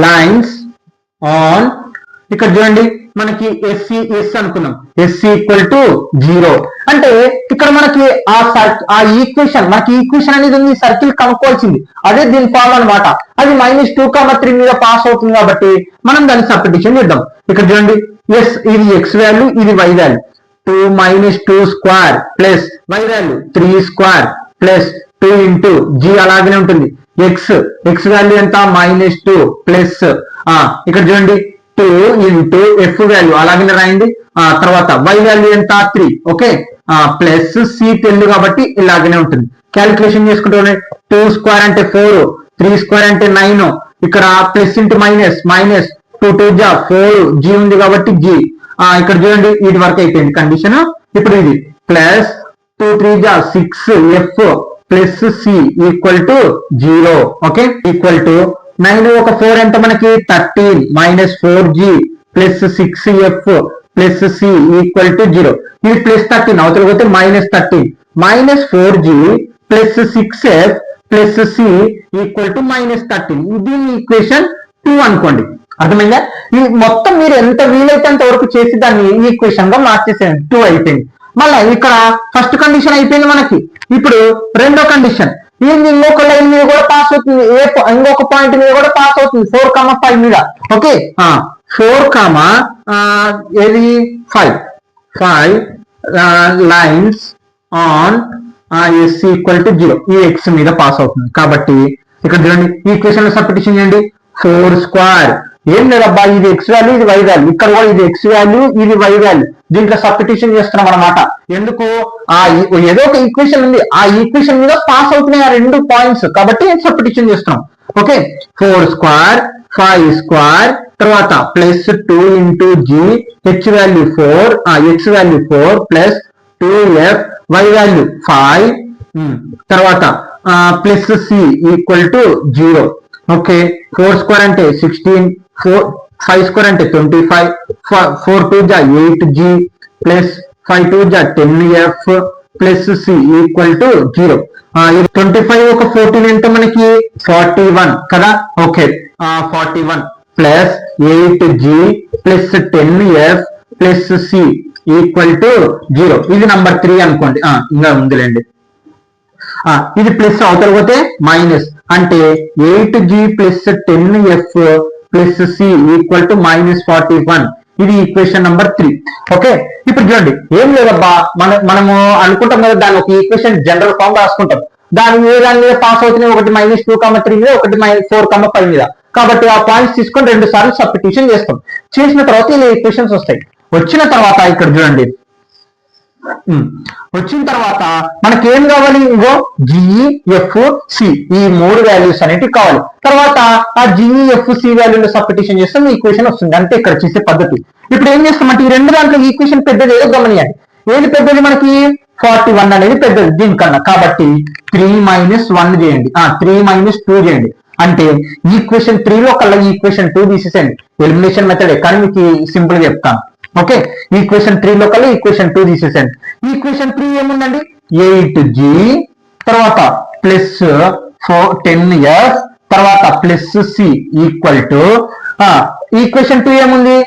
లైన్స్ ఆన్, ఇక్కడ చూడండి మనకి ఎస్ అనుకున్నాం, ఎస్ = 0. అంటే ఇక్కడ మనకి ఆ ఈక్వేషన్ అనేది ఉంది, సర్కిల్ కనుక్కోవాల్సింది. అదే దీని ఫార్మ్ అనమాట. అది -2,3 మీద పాస్ అవుతుంది కాబట్టి మనం దాన్ని సబ్స్టిట్యూషన్ చేద్దాం. ఇక్కడ చూడండి, ఎస్ ఇది ఎక్స్ వాల్యూ, ఇది y value. 2 - 2² plus y value 3² plus 2 into g అలాగనే ఉంటుంది. ఎక్స్ వాల్యూ ఎంత? -2 ప్లస్ ఇక్కడ చూడండి 2 ఇంటూ ఎఫ్ వాల్యూ అలాగనే రాయండి. తర్వాత వై వాల్యూ ఎంత? 3. ఓకే, ప్లస్ సి తెలుగు కాబట్టి ఇలాగనే ఉంటుంది. క్యాలిక్యులేషన్ చేసుకుంటే 2² అంటే 4, 3² అంటే 9. ఇక్కడ ప్లస్ ఇంటూ మైనస్, -2 2 జా 4, జీ ఉంది కాబట్టి జీ. ఇక్కడ చూడండి, వీటి వరకు అయిపోయింది కండిషన్. ఇప్పుడు ఇది ప్లస్ 2 3 జా 6 ఎఫ్ ప్లస్ సి = 0. ఓకే, = 9 ఒక 4 ఎంత మనకి? 13 -4g plus 6f plus C = 0. ఇది +13 అవతల పోతే -13 -4g plus 6f plus C = -13. ఇది ఈక్వేషన్ 2 అనుకోండి. అర్థమైందా? ఈ మొత్తం మీరు ఎంత వీలైతే అంత వరకు చేసి దాన్ని ఈక్వేషన్ గా మార్చేసేయండి. 2 అయిపోయింది. మళ్ళీ ఇక్కడ ఫస్ట్ కండిషన్ అయిపోయింది మనకి. ఇప్పుడు రెండో కండిషన్ ఏంది? ఇంకొక లైన్ మీద కూడా పాస్ అవుతుంది, ఇంకొక పాయింట్ మీద కూడా పాస్ అవుతుంది, 4,5 మీద. Okay, 4, 5 lines on S equal to 0 ఈ ఎక్స్ మీద పాస్ అవుతుంది. కాబట్టి ఇక్కడ చూడండి ఈ ఈక్వేషన్ లో సబ్స్టిట్యూషన్ చేయండి. 4 స్క్వేర్ ఏం లేదబ్బా, ఇది ఎక్స్ వాల్యూ ఇది వై వాల్యూ, ఇక్కడ కూడా ఇది ఎక్స్ వాల్యూ ఇది వై వాల్యూ, దీంట్లో సబ్స్టిట్యూషన్ చేస్తున్నాం అనమాట. ఎందుకు ఏదో ఒక ఈక్వేషన్ ఉంది, ఆ ఈక్వేషన్ మీద పాస్ అవుతున్నాయి ఆ రెండు పాయింట్స్, కాబట్టి సబ్స్టిట్యూషన్ చేస్తున్నాం. ఓకే 4 స్క్వేర్ 5 స్క్వేర్ తర్వాత plus 2 into g h value 4 x value 4 plus 2f y value 5 తర్వాత plus c equal to 0. Okay 4 square అంటే 16 5 స్క్వేర్ అంటే 25 4 2 జా 8g ప్లస్ 5 2 జా 10f plus c equal to 0. 25 ఒక 14 ఎంత మనకి 41 కదా. Okay 41 plus 8g plus 10f plus c equal to 0. ఇది నంబర్ 3 అనుకోండి, ఇంకా ఉందిలేండి. ఇది ప్లస్ అవతల పోతే మైనస్ అంటే 8g plus 10f plus c equal to -41. ఇది ఈక్వేషన్ నంబర్ 3. ఓకే ఇప్పుడు చూడండి ఏం లేదబ్బా, మనము అనుకుంటాం కదా దాని ఒక ఈక్వేషన్ జనరల్ ఫామ్ రాసుకుంటాం, దాని మీద పాస్ అవుతున్నాయి, ఒకటి -2,3 మీద ఒకటి -4,5 మీద. కాబట్టి ఆ పాయింట్స్ తీసుకొని 2 సార్లు సబ్స్టిట్యూషన్ చేస్తాం. చేసిన తర్వాత ఇలా ఈక్వేషన్స్ వస్తాయి. వచ్చిన తర్వాత ఇక్కడ చూడండి వచ్చిన తర్వాత మనకి ఏం కావాలి, ఇగో జిఈఎఫ్సి ఈ 3 వాల్యూస్ అనేటివి కావాలి. తర్వాత ఆ జిఈఎఫ్సి వాల్యూలో సబ్స్టిట్యూషన్ చేస్తాం, ఈక్వేషన్ వస్తుంది. అంటే ఇక్కడ చేసే పద్ధతి. ఇప్పుడు ఏం చేస్తామంటే ఈ రెండు దాంట్లో ఈక్వేషన్ పెద్దది ఏదో గమనియండి. ఏది పెద్దది మనకి 41 అనేది పెద్దది దీనికన్నా. కాబట్టి 3 - 1 చేయండి, 3 - 2 చేయండి. అంటే ఈక్వేషన్ 3 లో కల్లా ఈక్వేషన్ 2 తీసేసేయండి. ఎలిమినేషన్ మెథడ్ కానీ మీకు సింపుల్ గా చెప్తాను. ఓకే ఈక్వేషన్ 3 లో కల్లా ఈక్వేషన్ 2 తీసేసేయండి. ఈక్వేషన్ 3 ఏముందండి 8g తర్వాత ప్లస్ 10f తర్వాత plus c equal to equation 2 ఏముంది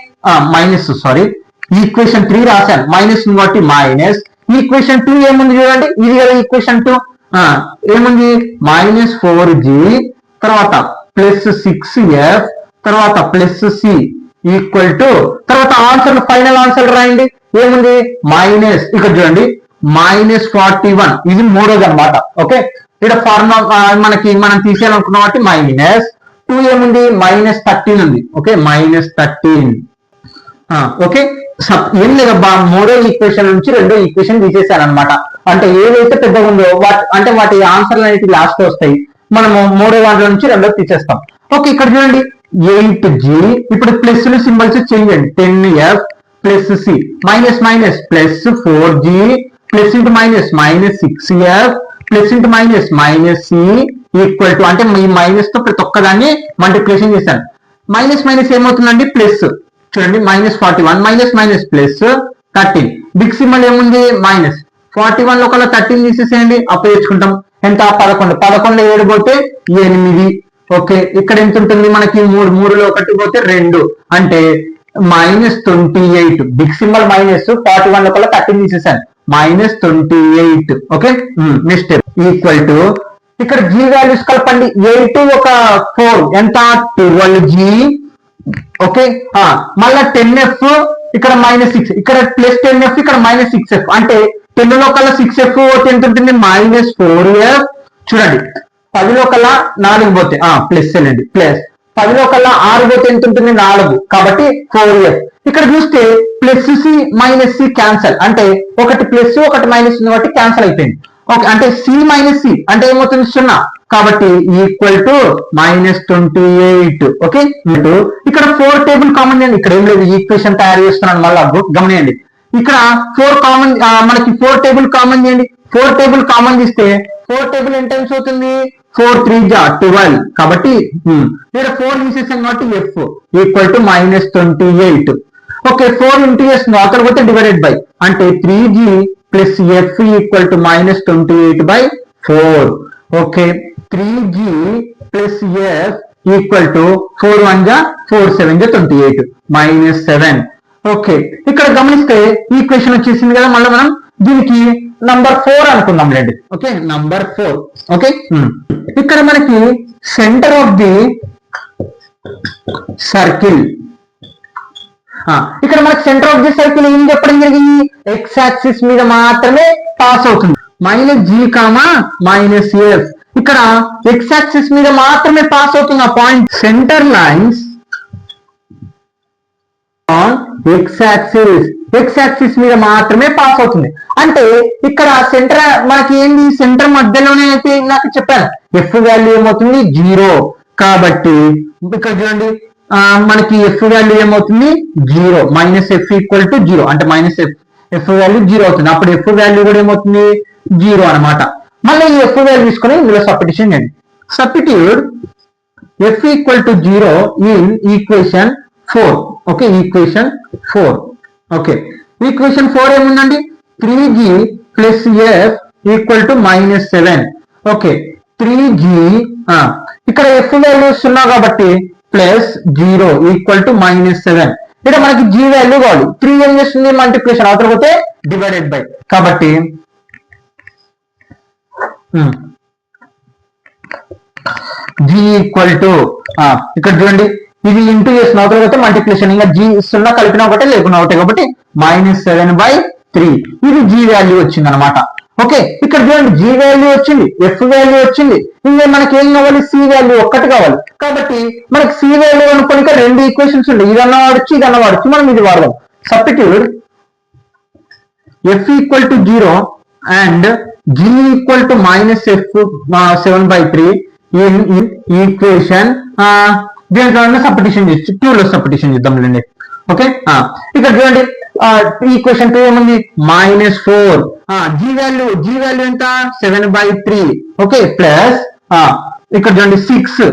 ఈక్వేషన్ 3 రాశాను మైనస్ కాబట్టి మైనస్. ఈక్వేషన్ 2 ఏముంది చూడండి, ఇది కదా ఈక్వేషన్ 2 ఏముంది -4g తర్వాత ప్లస్ 6f తర్వాత ప్లస్ సి ఈక్వల్ టు తర్వాత ఆన్సర్ ఫైనల్ ఆన్సర్ రాయండి. ఏముంది మైనస్, ఇక్కడ చూడండి -41 ఇది మూడోది అనమాట. ఓకే ఇక్కడ ఫార్ములా మనం తీసేయాలనుకున్నాం కాబట్టి -2 ఏముంది -13 ఉంది. ఓకే -13. ఓకే ఏం లేదబ్బా, మూడో ఈక్వేషన్ నుంచి రెండో ఈక్వేషన్ తీసేసాను అనమాట. అంటే ఏదైతే పెద్దగా ఉందో వాటి ఆన్సర్లు అనేవి లాస్ట్ వస్తాయి. మనము మూడో దాంట్లో నుంచి రెండో తీసేస్తాం. ఓకే ఇక్కడ చూడండి 8g ఇప్పుడు ప్లస్ సింబల్స్ చేయండి 10f plus c minus minus plus 4g plus into minus -6f plus into minus c equal to అంటే ఈ మైనస్ తో ప్రతి ఒక్కదాన్ని మల్టిప్లికేషన్ చేశాను. మైనస్ ఏమవుతుందండి ప్లస్. చూడండి -41 మైనస్ ప్లస్ 13 బిగ్ సింబల్ ఏముంది -41 లో కల్లా 13 తీసేసేయండి. అప్పుడు తెచ్చుకుంటాం ఎంత 11 7 పోతే 8. ఓకే ఇక్కడ ఎంత ఉంటుంది మనకి 3 లో 1 పోతే 2 అంటే -28. బిగ్ సింబల్ -41 లో కల్లా 13 తీసేసాను -28. ఓకే నెక్స్ట్ ఈక్వల్ టు ఇక్కడ జీ వాల్యూస్ కలపండి. 8 ఒక 4 ఎంత 12g. ఓకే మళ్ళా 10f ఇక్కడ -6 ఇక్కడ ప్లస్ 10f ఇక్కడ -6f అంటే 10 లో కల్లా 6f ఎంత ఉంటుంది -4f. చూడండి 10 లో కల్లా 4 పోతే ప్లస్ అండి ప్లస్ 10 లో కల్లా 6 పోతే ఎంత ఉంటుంది 4 కాబట్టి 4f. ఇక్కడ చూస్తే plus c minus c cancel అంటే ఒకటి ప్లస్ ఒకటి మైనస్ ఉంది కాబట్టి క్యాన్సల్ అయిపోయింది. ఓకే అంటే సి మైనస్ సి అంటే ఏమవుతుంది 0 కాబట్టి ఈక్వల్ టు -28. ఓకే ఇక్కడ 4 టేబుల్ కామన్ చేయండి. ఇక్కడ ఏం లేదు ఈక్వేషన్ తయారు చేస్తున్నాను మళ్ళీ గమనియండి. ఇక్కడ 4 కామన్ మనకి 4 టేబుల్ కామన్ చేయండి. 4 టేబుల్ కామన్ తీస్తే 4 టేబుల్ ఎంత టైమ్స్ అవుతుంది 4 3 జా 12 కాబట్టి ఇక్కడ 4 తీసేసాం కాబట్టి f equal to -28. Okay 4 into s అక్కడ పోతే డివైడెడ్ బై అంటే 3g plus f equal to -28/4. Okay 3g plus f equal to 4 1 జా 4 7 జా 28 -7. ఓకే ఇక్కడ గమనిస్తే ఈక్వేషన్ వచ్చేసింది కదా. మళ్ళీ మనం దీనికి నంబర్ 4 అనుకుందాం లేండి. Okay number 4. ఓకే ఇక్కడ మనకి సెంటర్ ఆఫ్ ది సర్కిల్ ఇక్కడ మనకి సెంటర్ ఆఫ్ ది సర్కిల్ ఏం చెప్పడం జరిగింది, ఎక్స్ యాక్సిస్ మీద మాత్రమే పాస్ అవుతుంది. -g, -f ఇక్కడ ఎక్స్ యాక్సిస్ మీద మాత్రమే పాస్ అవుతుంది ఆ point. Centre lines on x axis మీద మాత్రమే పాస్ అవుతుంది. అంటే ఇక్కడ సెంటర్ మనకి ఏంది, సెంటర్ మధ్యలోనే అయితే నాకు చెప్పాను ఎఫ్ వాల్యూ ఏమవుతుంది 0. కాబట్టి ఇక్కడ చూడండి మనకి ఎఫ్ వాల్యూ ఏమవుతుంది 0, -f = 0 అంటే ఎఫ్ వాల్యూ 0 అవుతుంది. అప్పుడు ఎఫ్ వాల్యూ కూడా ఏమవుతుంది 0 అనమాట. మళ్ళీ ఈ ఎఫ్ వాల్యూ తీసుకొని ఇందులో సబ్స్టిట్యూషన్ చేయండి. Substitute f = 0 in equation 4. Okay, equation 4. Okay, equation 4 ఏముందండి, 3g + f = -7. ఓకే, 3g ఇక్కడ f వాల్యూ 0 కాబట్టి +0 = -7. ఇక్కడ మనకి g వాల్యూ కావాలి. 3 ఏం చేస్తుంది, మల్టిప్లికేషన్ అవతల పోతే డివైడెడ్ బై. కాబట్టి g ఇక్కడ చూడండి ఇది ఇంటూ చేసిన అవతల పోతే మల్టిప్లికేషన్, ఇంకా g 0 కలిపిన ఒకటే లేకున్నా ఒకటే కాబట్టి -7/3 ఇది g వాల్యూ వచ్చింది అనమాట. ఓకే, ఇక్కడ చూడండి g వాల్యూ వచ్చింది, f వాల్యూ వచ్చింది, ఇంకా మనకి ఏం కావాలి, c వాల్యూ ఒక్కటి కావాలి. కాబట్టి మనకి c వాల్యూ అనుకోని రెండు ఈక్వేషన్స్ ఉన్నాయి, ఇదన్నా వాడచ్చు ఇదన్నా వాడచ్చు, మనం ఇది వాడదాం. Substitute f = 0 and g = -f/7/3 in equation దీంట్లో సబ్స్టిట్యూషన్ చేసి 2 లో సబ్స్టిట్యూషన్ చేద్దాం లేండి. ఓకే, ఇక్కడ చూడండి ఈక్వేషన్ 2 ఏముంది -4, g వాల్యూ ఎంత 7/3. ఓకే, ప్లస్ ఇక్కడ చూడండి 6,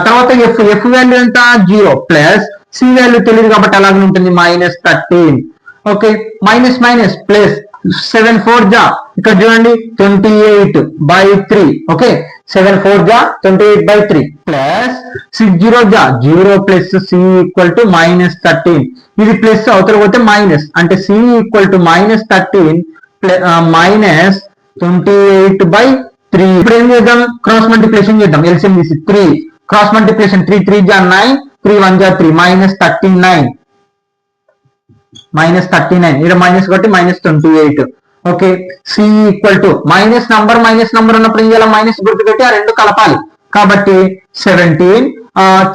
తర్వాత f వాల్యూ ఎంత 0 ప్లస్ c వాల్యూ తెలియదు కాబట్టి అలాగే ఉంటుంది -13. ఓకే, మైనస్ ప్లస్ 7 4 జా ఇక్కడ చూడండి 28/3. ఓకే, 7 4 జా 28/3 ప్లస్ 6 0 జా 0 ప్లస్ c = -13. ఇది ప్లస్ అవతల పోతే మైనస్ అంటే c = -13 -28/3. ఇప్పుడు ఏం చేద్దాం, క్రాస్ మల్టిప్లికేషన్ చేద్దాం. ఎల్సిఎం తీసి 3 క్రాస్ మల్టిప్లికేషన్ 3 3 జా 9 3 1 జా 3 -39 ఇక్కడ మైనస్ కాబట్టి -28. ఓకే, c = మైనస్ నంబర్ ఉన్నప్పుడు ఏం చేయాలి, మైనస్ గుర్తు పెట్టి ఆ రెండు కలపాలి. కాబట్టి 17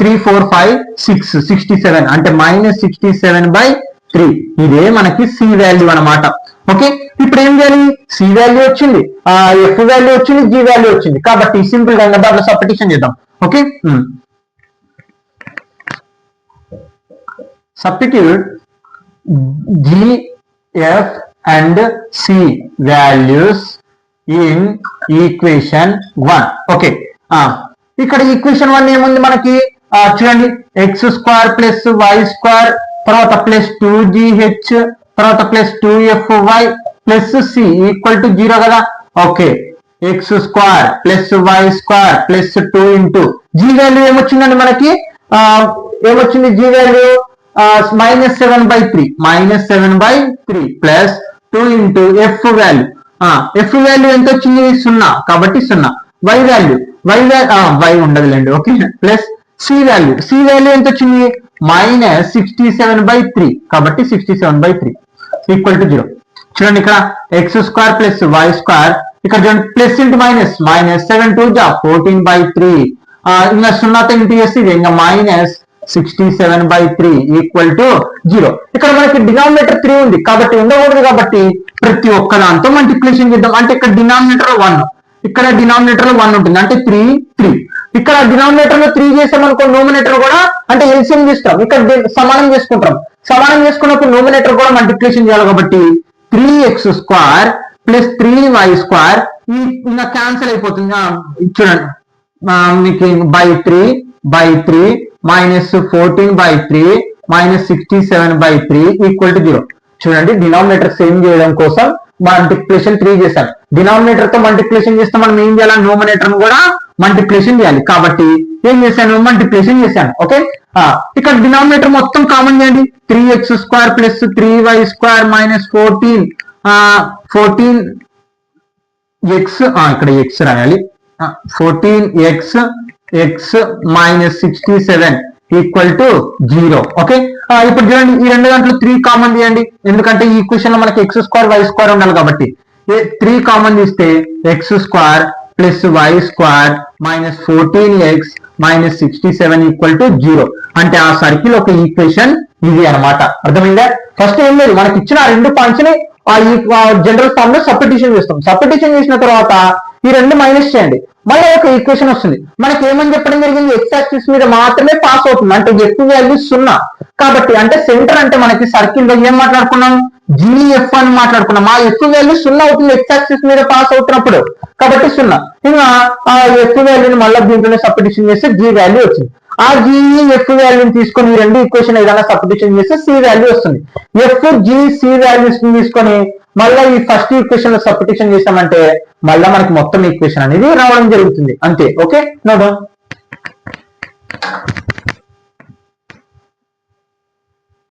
3 4 5 6 67 అంటే -67/3 ఇదే మనకి c వాల్యూ అనమాట. ఓకే, ఇప్పుడు ఏం చేయాలి, c వాల్యూ వచ్చింది, f వాల్యూ వచ్చింది, g వాల్యూ వచ్చింది. కాబట్టి సింపుల్ గా దాంట్లో సబ్స్టిట్యూషన్ చేద్దాం. Okay, substitute g, f and c values in equation 1. Okay, ఇక్కడ ఈక్వేషన్ 1 ఏముంది మనకి చూడండి x² + y² తర్వాత +2gh తర్వాత +2fy + c = 0 కదా. Okay, x² + y² + 2 into g value ఏమొచ్చిందండి మనకి, ఏమొచ్చింది g value -7/3 plus 2 into f value ఎంత వచ్చింది 0 కాబట్టి 0. y వాల్యూ y ఉండదులేండి. ఓకే, ప్లస్ c వాల్యూ ఎంత వచ్చింది -67/3 కాబట్టి 67/3 = 0. చూడండి ఇక్కడ x² + y² ఇక్కడ చూడండి ప్లస్ ఇంటూ మైనస్ 7 2 జా 14/3 ఇంకా 0తో ఇంటూ చేస్తే ఇది ఇంకా -67/3 = 0. ఇక్కడ మనకి డినామినేటర్ 3 ఉంది కాబట్టి ఉండకూడదు, కాబట్టి ప్రతి ఒక్క దాంతో మల్టిప్లికేషన్ చేద్దాం. అంటే ఇక్కడ డినామినేటర్ 1, ఇక్కడ డినామినేటర్ 1 ఉంటుంది అంటే 3 3. ఇక్కడ డినామినేటర్ లో 3 చేసామనుకో న్యూమినేటర్ కూడా అంటే ఎల్సిఎం చేస్తాం, ఇక్కడ సమానం చేసుకుంటాం. సమానం చేసుకున్నప్పుడు న్యూమినేటర్ కూడా మల్టిప్లికేషన్ చేయాలి కాబట్టి 3x² + 3y² ఇంకా క్యాన్సిల్ అయిపోతుంది. చూడండి మీకు /3 -14/3 -67/3 = 0. చూడండి డినామినేటర్ సేమ్ చేయడం కోసం మల్టిప్లికేషన్ 3 చేశాం. డినామినేటర్ తో మల్టిప్లికేషన్ చేస్తే మనం ఏం చేయాలి, న్యూమినేటర్ కూడా మల్టిప్లికేషన్ చేయాలి. కాబట్టి ఏం చేశాను, మల్టిప్లికేషన్ చేశాను. ఓకే, ఇక్కడ డినామినేటర్ మొత్తం కామన్ చేయండి. 3x² + 3y² -14x ఇక్కడ x రాయాలి. 14x -67 = 0. ఓకే, ఇప్పుడు చూడండి ఈ రెండు దాంట్లో 3 కామన్ తీయండి, ఎందుకంటే ఈ ఈక్వేషన్ లో మనకి x స్క్వేర్ y స్క్వేర్ ఉండాలి కాబట్టి 3 కామన్ తీస్తే x square plus y square minus 14x minus 67 equal to 0. అంటే ఆ సర్కిల్ ఒక ఈక్వేషన్ ఇది అన్నమాట. అర్థమైందా? ఫస్ట్ ఏం లేదు, మనకి ఇచ్చిన ఆ 2 పాయింట్స్ ని ఆ జనరల్ ఫార్మ్ లో సబ్స్టిట్యూషన్ చేస్తాం. సబ్స్టిట్యూషన్ చేసిన తర్వాత ఈ 2 మైనస్ చేయండి, మళ్ళీ ఒక ఈక్వేషన్ వస్తుంది. మనకి ఏమని చెప్పడం జరిగింది, x యాక్సిస్ మీద మాత్రమే పాస్ అవుతుంది, అంటే f వాల్యూ 0 కాబట్టి. అంటే సెంటర్ అంటే మనకి సర్కిల్ లో ఏం మాట్లాడుకున్నాం, GF అని మాట్లాడుకున్నాం. ఆ f వాల్యూ 0 అవుతుంది x యాక్సిస్ మీద పాస్ అవుతున్నప్పుడు, కాబట్టి 0. ఇంకా ఆ f వాల్యూని మళ్ళీ దీంట్లోనే సబ్స్టిట్యూషన్ చేస్తే g వాల్యూ వచ్చింది. ఆ g f వాల్యూని తీసుకొని ఈ రెండు ఈక్వేషన్ ఏదైనా సబ్స్టిట్యూషన్ చేస్తే c వాల్యూ వస్తుంది. f g c వాల్యూస్ తీసుకొని మళ్ళీ ఈ ఫస్ట్ ఈక్వేషన్ లో సబ్స్టిట్యూషన్ చేసామంటే మళ్ళీ మనకి మొత్తం ఈక్వేషన్ అనేది రావడం జరుగుతుంది. అంతే. Okay, note down.